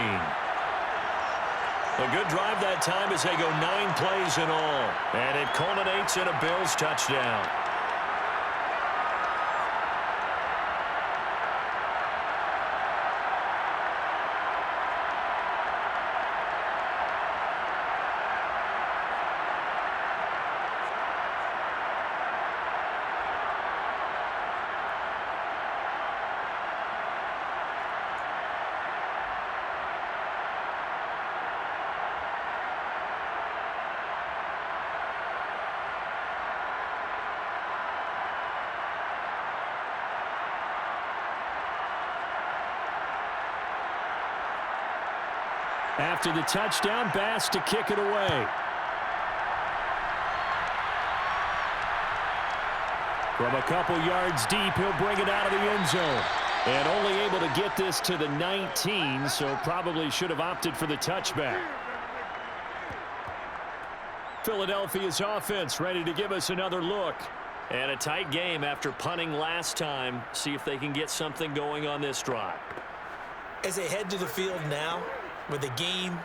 A good drive that time as they go 9 plays in all. And it culminates in a Bills touchdown. After the touchdown, Bass to kick it away. From a couple yards deep, he'll bring it out of the end zone. And only able to get this to the 19, so probably should have opted for the touchback. Philadelphia's offense ready to give us another look. And a tight game after punting last time. See if they can get something going on this drive. As they head to the field now, with the game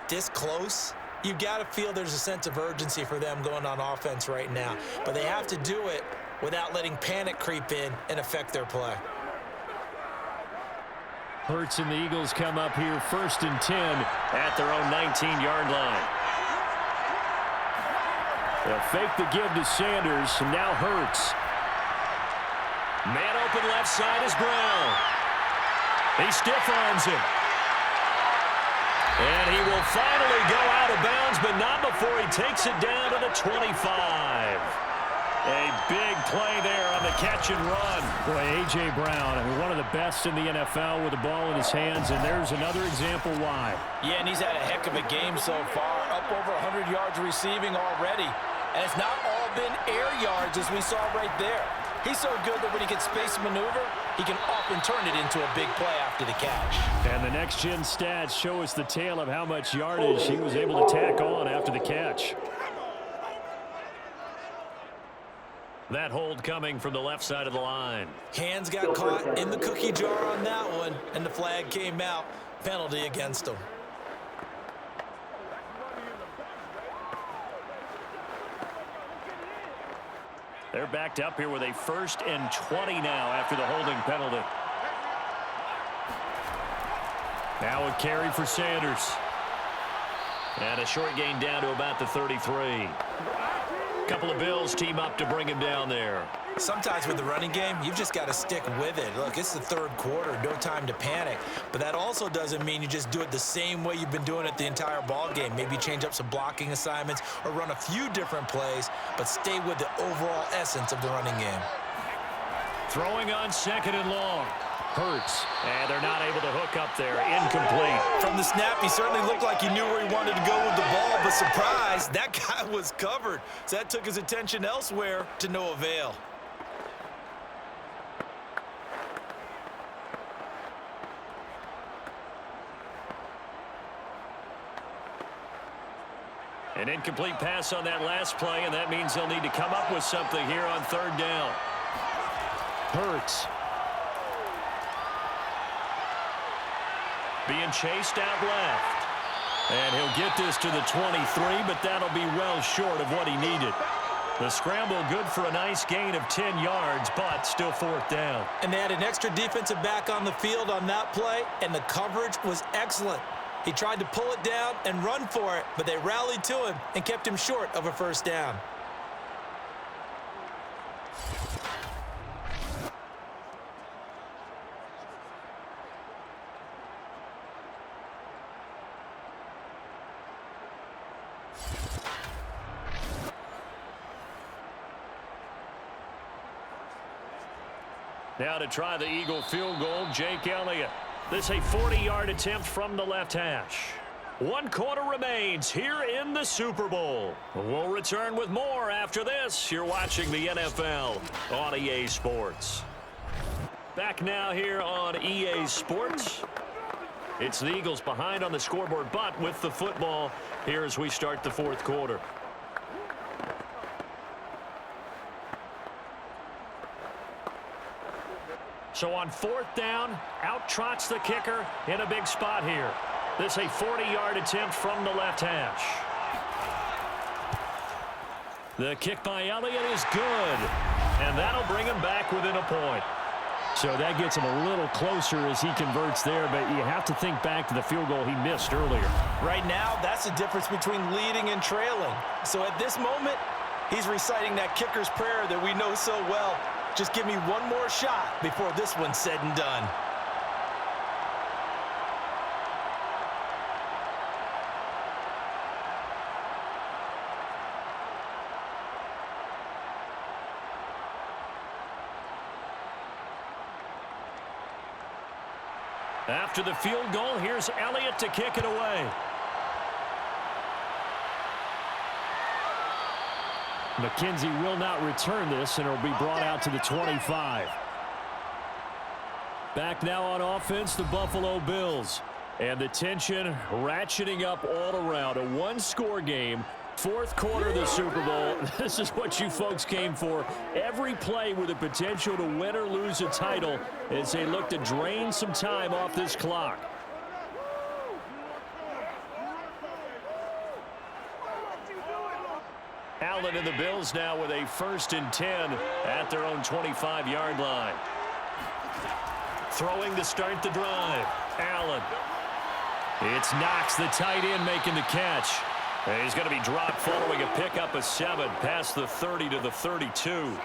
this close, you've got to feel there's a sense of urgency for them going on offense right now. But they have to do it without letting panic creep in and affect their play. Hurts and the Eagles come up here 1st and 10 at their own 19-yard line. They'll fake the give to Sanders, and now Hurts. Man open left side is Brown. He stiff-arms him. And he will finally go out of bounds, but not before he takes it down to the 25. A big play there on the catch and run. Boy, A.J. Brown, one of the best in the NFL with the ball in his hands, and there's another example why. Yeah, and he's had a heck of a game so far, up over 100 yards receiving already. And it's not all been air yards as we saw right there. He's so good that when he can space maneuver, he can often turn it into a big play after the catch. And the next-gen stats show us the tale of how much yardage he was able to tack on after the catch. That hold coming from the left side of the line. Hands got caught in the cookie jar on that one, and the flag came out. Penalty against him. They're backed up here with a 1st and 20 now after the holding penalty. Now a carry for Sanders. And a short gain down to about the 33. Couple of Bills team up to bring him down there. Sometimes with the running game, you've just got to stick with it. Look, it's the 3rd quarter, no time to panic. But that also doesn't mean you just do it the same way you've been doing it the entire ball game. Maybe change up some blocking assignments or run a few different plays, but stay with the overall essence of the running game. Throwing on 2nd and long. Hurts. And they're not able to hook up there. Incomplete. From the snap, he certainly looked like he knew where he wanted to go with the ball, but surprise, that guy was covered. So that took his attention elsewhere to no avail. An incomplete pass on that last play, and that means they'll need to come up with something here on 3rd down. Hurts. Being chased out left. And he'll get this to the 23, but that'll be well short of what he needed. The scramble good for a nice gain of 10 yards, but still 4th down. And they had an extra defensive back on the field on that play, and the coverage was excellent. He tried to pull it down and run for it, but they rallied to him and kept him short of a 1st down. Now to try the Eagle field goal, Jake Elliott. This a 40-yard attempt from the left hash. 1 quarter remains here in the Super Bowl. We'll return with more after this. You're watching the NFL on EA Sports. Back now here on EA Sports. It's the Eagles behind on the scoreboard, but with the football here as we start the 4th quarter. So on 4th down, out trots the kicker in a big spot here. This a 40-yard attempt from the left hash. The kick by Elliott is good, and that'll bring him back within a point. So that gets him a little closer as he converts there, but you have to think back to the field goal he missed earlier. Right now, that's the difference between leading and trailing. So at this moment, he's reciting that kicker's prayer that we know so well. Just give me one more shot before this one's said and done. After the field goal, here's Elliott to kick it away. McKenzie will not return this, and it'll be brought out to the 25. Back now on offense, the Buffalo Bills. And the tension ratcheting up all around. A 1-score game. Fourth quarter of the Super Bowl. This is what you folks came for. Every play with the potential to win or lose a title as they look to drain some time off this clock. Allen and the Bills now with a 1st and 10 at their own 25-yard line. Throwing to start the drive. Allen. It's Knox, the tight end, making the catch. And he's going to be dropped following a pickup of 7 past the 30 to the 32.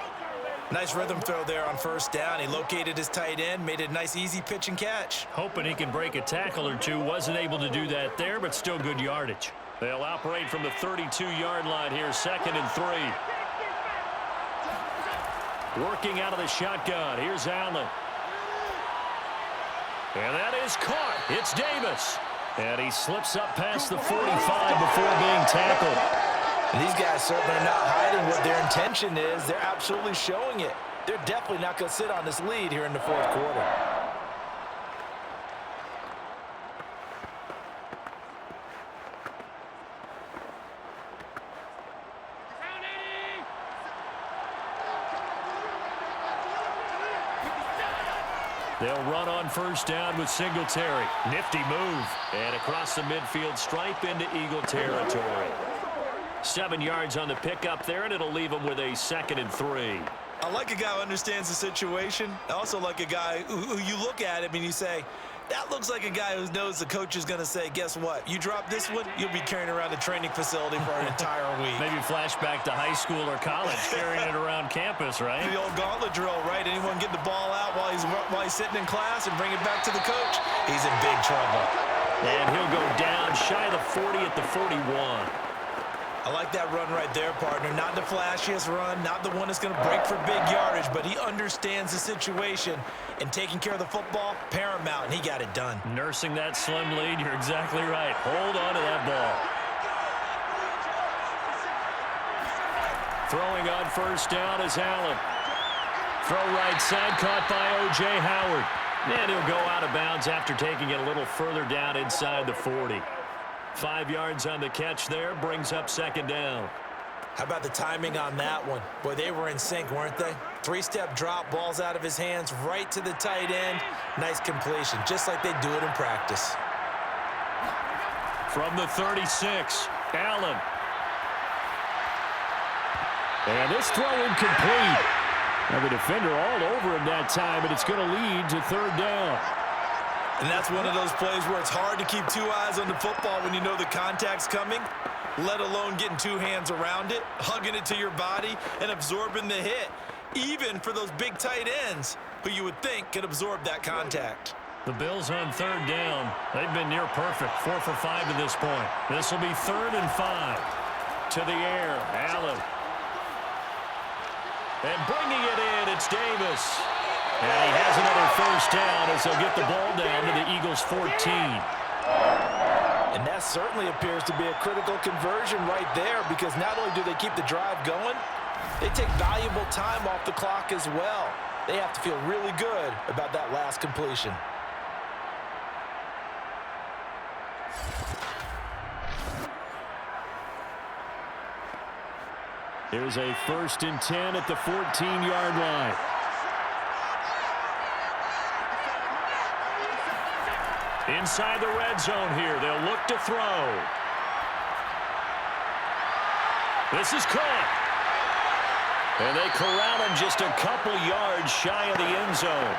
Nice rhythm throw there on 1st down. He located his tight end, made it a nice easy pitch and catch. Hoping he can break a tackle or two. Wasn't able to do that there, but still good yardage. They'll operate from the 32-yard line here, 2nd and 3. Working out of the shotgun. Here's Allen. And that is caught. It's Davis. And he slips up past the 45 before being tackled. And these guys certainly are not hiding what their intention is. They're absolutely showing it. They're definitely not going to sit on this lead here in the 4th quarter. They'll run on 1st down with Singletary. Nifty move. And across the midfield stripe into Eagle territory. 7 yards on the pickup there, and it'll leave them with a 2nd and 3. I like a guy who understands the situation. I also like a guy who you look at him and you say, that looks like a guy who knows the coach is going to say, guess what? You drop this one, you'll be carrying around the training facility for an entire week. Maybe flashback to high school or college, carrying it around campus, right? The old gauntlet drill, right? Anyone get the ball out while he's sitting in class and bring it back to the coach? He's in big trouble. And he'll go down shy of the 40 at the 41. I like that run right there, partner. Not the flashiest run, not the one that's going to break for big yardage, but he understands the situation, and taking care of the football, paramount, and he got it done. Nursing that slim lead, you're exactly right. Hold on to that ball. Throwing on 1st down is Allen. Throw right side, caught by O.J. Howard. And he'll go out of bounds after taking it a little further down inside the 40. 5 yards on the catch there, brings up 2nd down. How about the timing on that one? Boy, they were in sync, weren't they? 3-step drop, balls out of his hands, right to the tight end. Nice completion, just like they do it in practice. From the 36, Allen. And this throw incomplete. And the defender all over him that time, and it's going to lead to 3rd down. And that's one of those plays where it's hard to keep 2 eyes on the football when you know the contact's coming, let alone getting 2 hands around it, hugging it to your body, and absorbing the hit, even for those big tight ends who you would think could absorb that contact. The Bills on 3rd down. They've been near perfect, 4 for 5 to this point. This will be 3rd and 5. To the air, Allen. And bringing it in, it's Davis. And he has another 1st down as they'll get the ball down to the Eagles' 14. And that certainly appears to be a critical conversion right there, because not only do they keep the drive going, they take valuable time off the clock as well. They have to feel really good about that last completion. Here's a 1st and 10 at the 14-yard line. Inside the red zone here. They'll look to throw. This is caught. And they corral him just a couple yards shy of the end zone.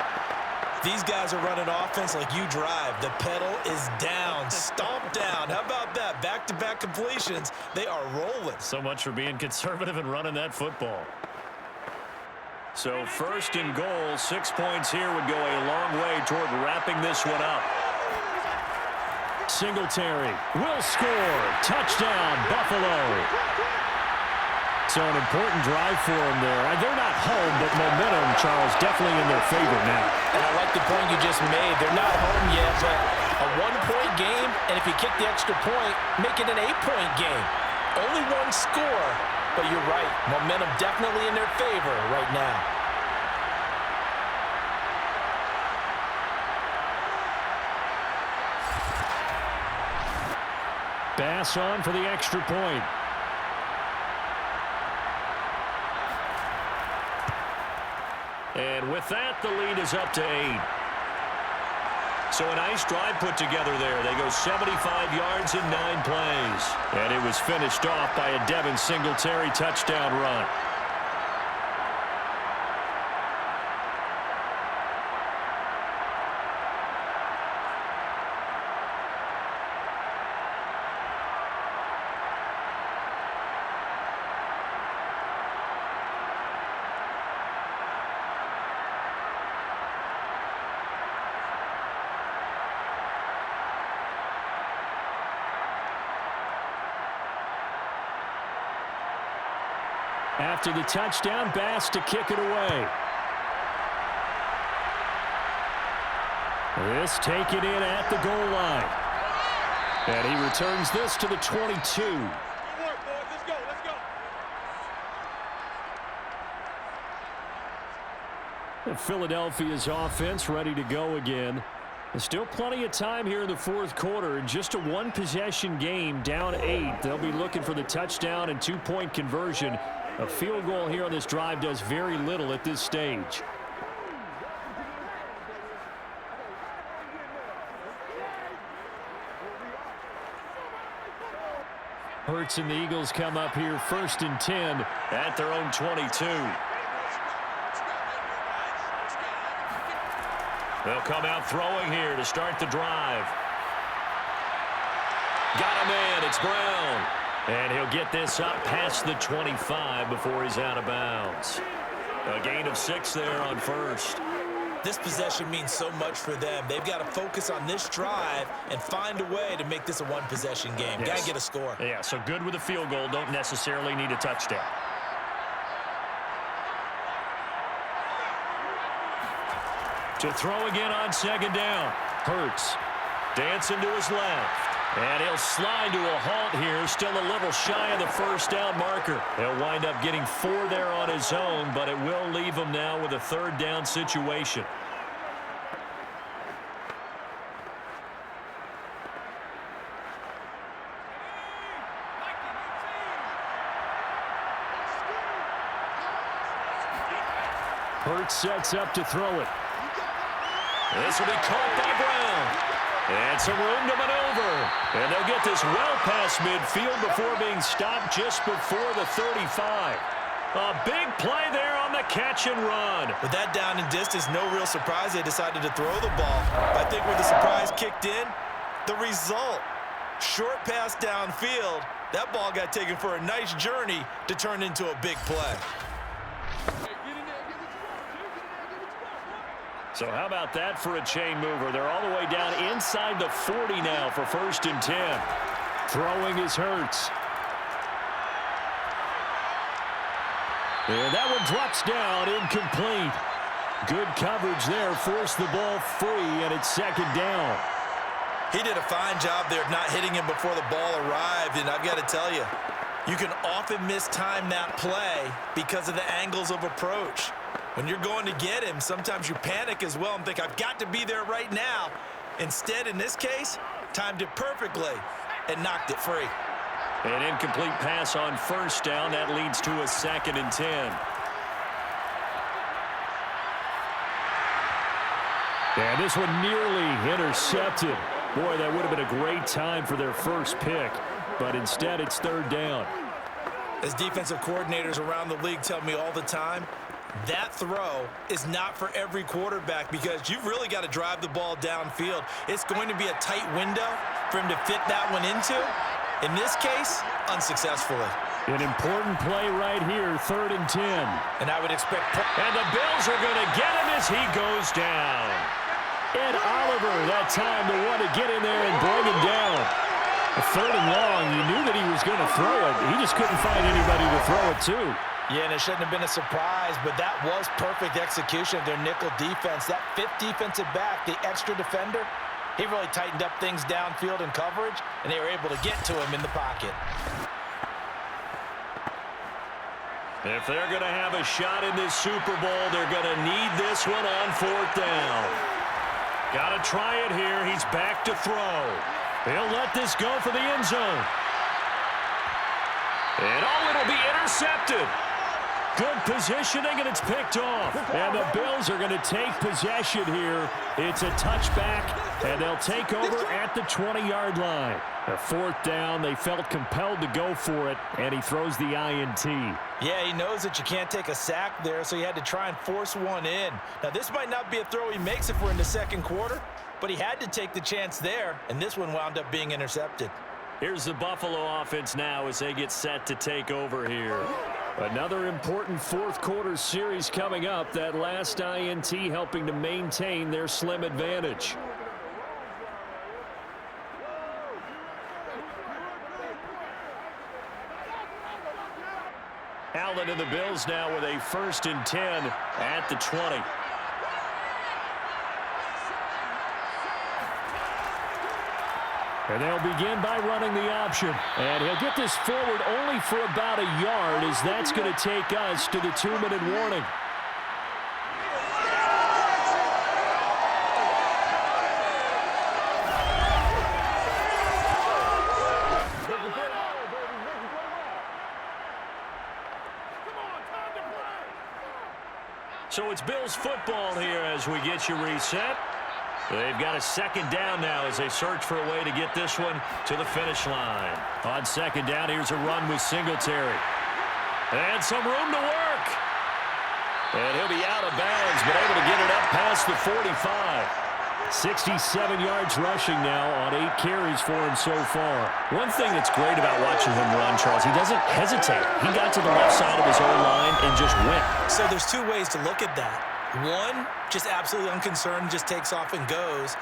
These guys are running offense like you drive. The pedal is down, stomp down. How about that? Back-to-back completions. They are rolling. So much for being conservative and running that football. So 1st and goal, 6 points here would go a long way toward wrapping this one up. Singletary will score. Touchdown, Buffalo. So an important drive for them there. They're not home, but momentum, Charles, definitely in their favor now. And I like the point you just made. They're not home yet, but a 1-point game, and if you kick the extra point, make it an 8-point game. Only 1 score, but you're right. Momentum definitely in their favor right now. Bass on for the extra point. With that, the lead is up to 8. So a nice drive put together there. They go 75 yards in 9 plays. And it was finished off by a Devin Singletary touchdown run. After the touchdown, Bass to kick it away. This taken in at the goal line. And he returns this to the 22. Good work, boys. Let's go. Philadelphia's offense ready to go again. There's still plenty of time here in the fourth quarter. Just a one-possession game, down 8. They'll be looking for the touchdown and two-point conversion. A field goal here on this drive does very little at this stage. Hurts and the Eagles come up here 1st and 10 at their own 22. They'll come out throwing here to start the drive. Got a man. It's Brown. And he'll get this up past the 25 before he's out of bounds. A gain of 6 there on first. This possession means so much for them. They've got to focus on this drive and find a way to make this a one-possession game. Yes. Got to get a score. Yeah, so good with a field goal. Don't necessarily need a touchdown. To throw again on 2nd down. Hurts dancing to his left. And he'll slide to a halt here, still a little shy of the 1st down marker. He'll wind up getting 4 there on his own, but it will leave him now with a 3rd down situation. Hurts sets up to throw it. This will be caught by Brown. And some room to maneuver. And they'll get this well past midfield before being stopped just before the 35. A big play there on the catch and run. With that down and distance, no real surprise they decided to throw the ball. I think when the surprise kicked in, the result, short pass downfield, that ball got taken for a nice journey to turn into a big play. So how about that for a chain mover? They're all the way down inside the 40 now for 1st and 10. Throwing is Hurts. And that one drops down, incomplete. Good coverage there, forced the ball free, and it's 2nd down. He did a fine job there of not hitting him before the ball arrived, and I've got to tell you, you can often mistime that play because of the angles of approach. When you're going to get him, sometimes you panic as well and think, I've got to be there right now. Instead, in this case, timed it perfectly and knocked it free. An incomplete pass on 1st down. That leads to a 2nd and 10. And this one nearly intercepted. Boy, that would have been a great time for their first pick. But instead, it's 3rd down. As defensive coordinators around the league tell me all the time, that throw is not for every quarterback because you've really got to drive the ball downfield. It's going to be a tight window for him to fit that one into. In this case, unsuccessfully. An important play right here, 3rd and 10. And I would expect... And the Bills are going to get him as he goes down. Ed Oliver, that time to want to get in there and bring him down. A 3rd and long, you knew that he was going to throw it. He just couldn't find anybody to throw it to. Yeah, and it shouldn't have been a surprise, but that was perfect execution of their nickel defense. That 5th defensive back, the extra defender, he really tightened up things downfield in coverage, and they were able to get to him in the pocket. If they're going to have a shot in this Super Bowl, they're going to need this one on 4th down. Got to try it here. He's back to throw. He'll let this go for the end zone. And it'll be intercepted. Good positioning, and it's picked off. And the Bills are going to take possession here. It's a touchback, and they'll take over at the 20-yard line. A fourth down, they felt compelled to go for it, and he throws the INT. Yeah, he knows that you can't take a sack there, so he had to try and force one in. Now, this might not be a throw he makes if we're in the second quarter, but he had to take the chance there, and this one wound up being intercepted. Here's the Buffalo offense now as they get set to take over here. Another important fourth quarter series coming up. That last INT helping to maintain their slim advantage. Allen and the Bills now with a 1st and 10 at the 20. And they'll begin by running the option. And he'll get this forward only for about a yard, as that's going to take us to the 2-minute warning. So it's Bills football here as we get you reset. They've got a 2nd down now as they search for a way to get this one to the finish line. On 2nd down, here's a run with Singletary. And some room to work. And he'll be out of bounds, but able to get it up past the 45. 67 yards rushing now on 8 carries for him so far. One thing that's great about watching him run, Charles, he doesn't hesitate. He got to the left side of his own line and just went. So there's 2 ways to look at that. One, just absolutely unconcerned, just takes off and goes.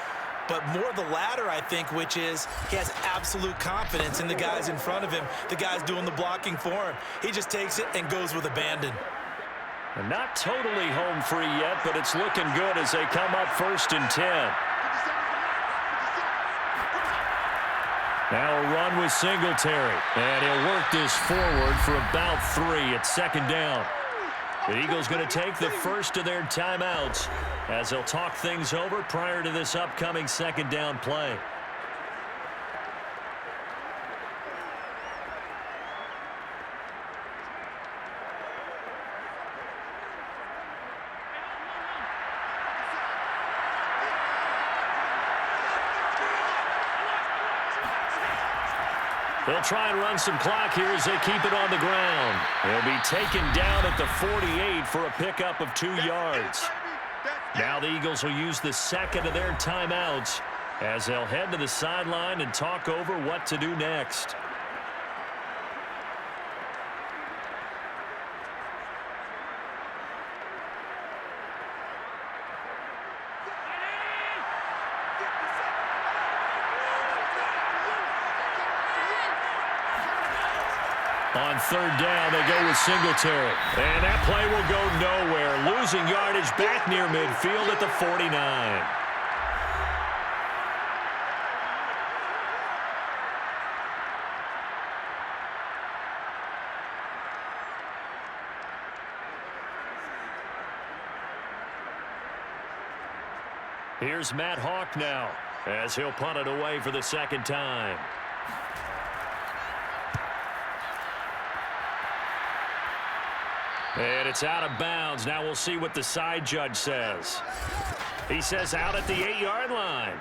But more the latter, I think, which is he has absolute confidence in the guys in front of him, the guys doing the blocking for him. He just takes it and goes with abandon. And not totally home free yet, but it's looking good as they come up 1st and 10. Now a run with Singletary. And he'll work this forward for about 3 at 2nd down. The Eagles going to take the first of their timeouts as they'll talk things over prior to this upcoming 2nd down play. They'll try and run some clock here as they keep it on the ground. They'll be taken down at the 48 for a pickup of 2 yards. Now the Eagles will use the 2nd of their timeouts as they'll head to the sideline and talk over what to do next. On 3rd down, they go with Singletary. And that play will go nowhere. Losing yardage back near midfield at the 49. Here's Matt Hawk now as he'll punt it away for the 2nd time. And it's out of bounds. Now we'll see what the side judge says. He says out at the 8-yard line.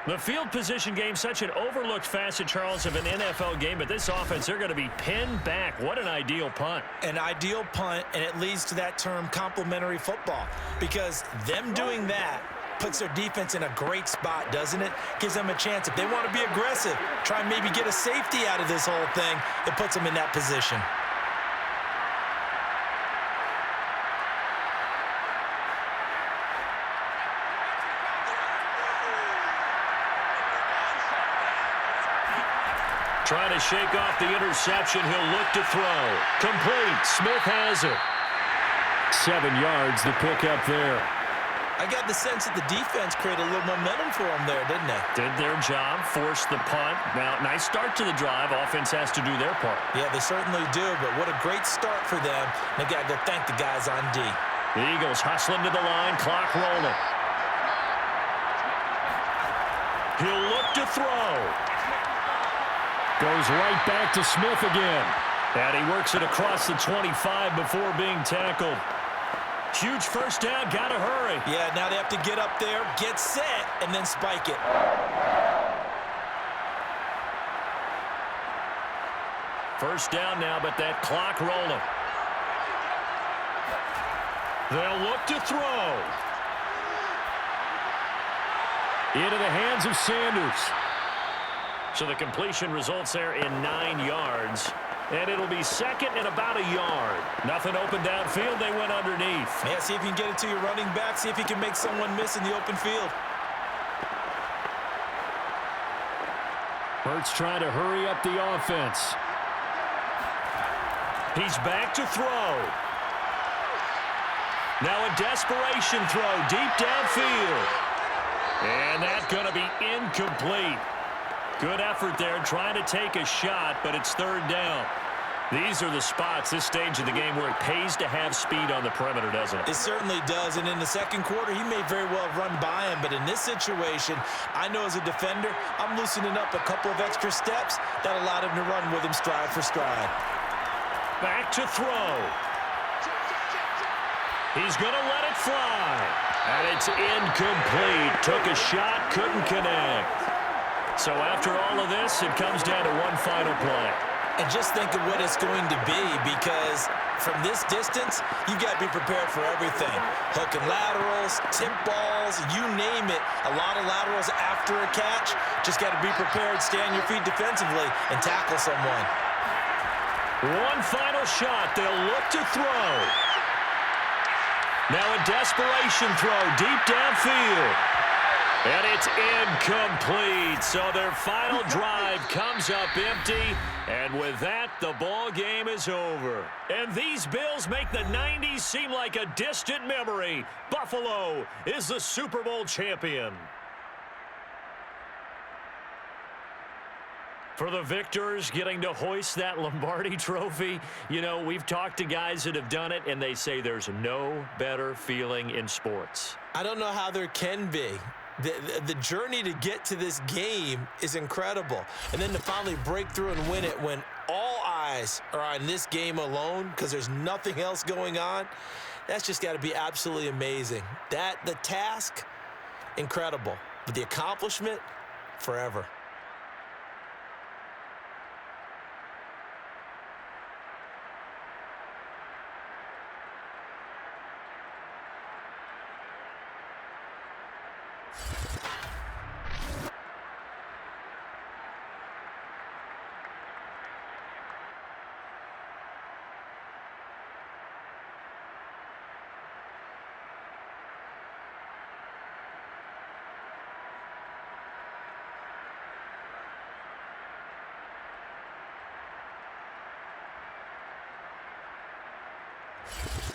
The field position game, such an overlooked facet, Charles, of an NFL game, but this offense, they're going to be pinned back. What an ideal punt. An ideal punt, and it leads to that term complementary football, because them doing that puts their defense in a great spot, doesn't it? Gives them a chance. If they want to be aggressive, try and maybe get a safety out of this whole thing, it puts them in that position. Trying to shake off the interception. He'll look to throw. Complete. Smith has it. 7 yards, the pickup there. I got the sense that the defense created a little momentum for them there, didn't they? Did their job, forced the punt. Now, nice start to the drive. Offense has to do their part. Yeah, they certainly do, but what a great start for them. They got to go thank the guys on D. The Eagles hustling to the line, clock rolling. He'll look to throw. Goes right back to Smith again. And he works it across the 25 before being tackled. Huge first down, got to hurry. Yeah, now they have to get up there, get set, and then spike it. First down now, but that clock rolling. They'll look to throw. Into the hands of Sanders. So the completion results there in 9 yards. And it'll be second and about a yard. Nothing open downfield. They went underneath. Yeah, see if you can get it to your running back. See if you can make someone miss in the open field. Hurts trying to hurry up the offense. He's back to throw. Now a desperation throw deep downfield. And that's going to be incomplete. Good effort there trying to take a shot, but it's third down. These are the spots, this stage of the game, where it pays to have speed on the perimeter, doesn't it? It certainly does, and in the second quarter, he may very well run by him, but in this situation, I know as a defender, I'm loosening up a couple of extra steps that allowed him to run with him stride for stride. Back to throw. He's going to let it fly. And it's incomplete. Took a shot, couldn't connect. So after all of this, it comes down to one final play. And just think of what it's going to be, because from this distance, you've got to be prepared for everything. Hook and laterals, tip balls, you name it. A lot of laterals after a catch. Just got to be prepared, stay on your feet defensively, and tackle someone. One final shot. They'll look to throw. Now a desperation throw deep downfield. And it's incomplete. So their final drive comes up empty. And with that, the ball game is over. And these Bills make the 90s seem like a distant memory. Buffalo is the Super Bowl champion. For the victors getting to hoist that Lombardi trophy, you know, we've talked to guys that have done it, and they say there's no better feeling in sports. I don't know how there can be. The journey to get to this game is incredible. And then to finally break through and win it when all eyes are on this game alone because there's nothing else going on, that's just got to be absolutely amazing. The task, incredible. But the accomplishment, forever. You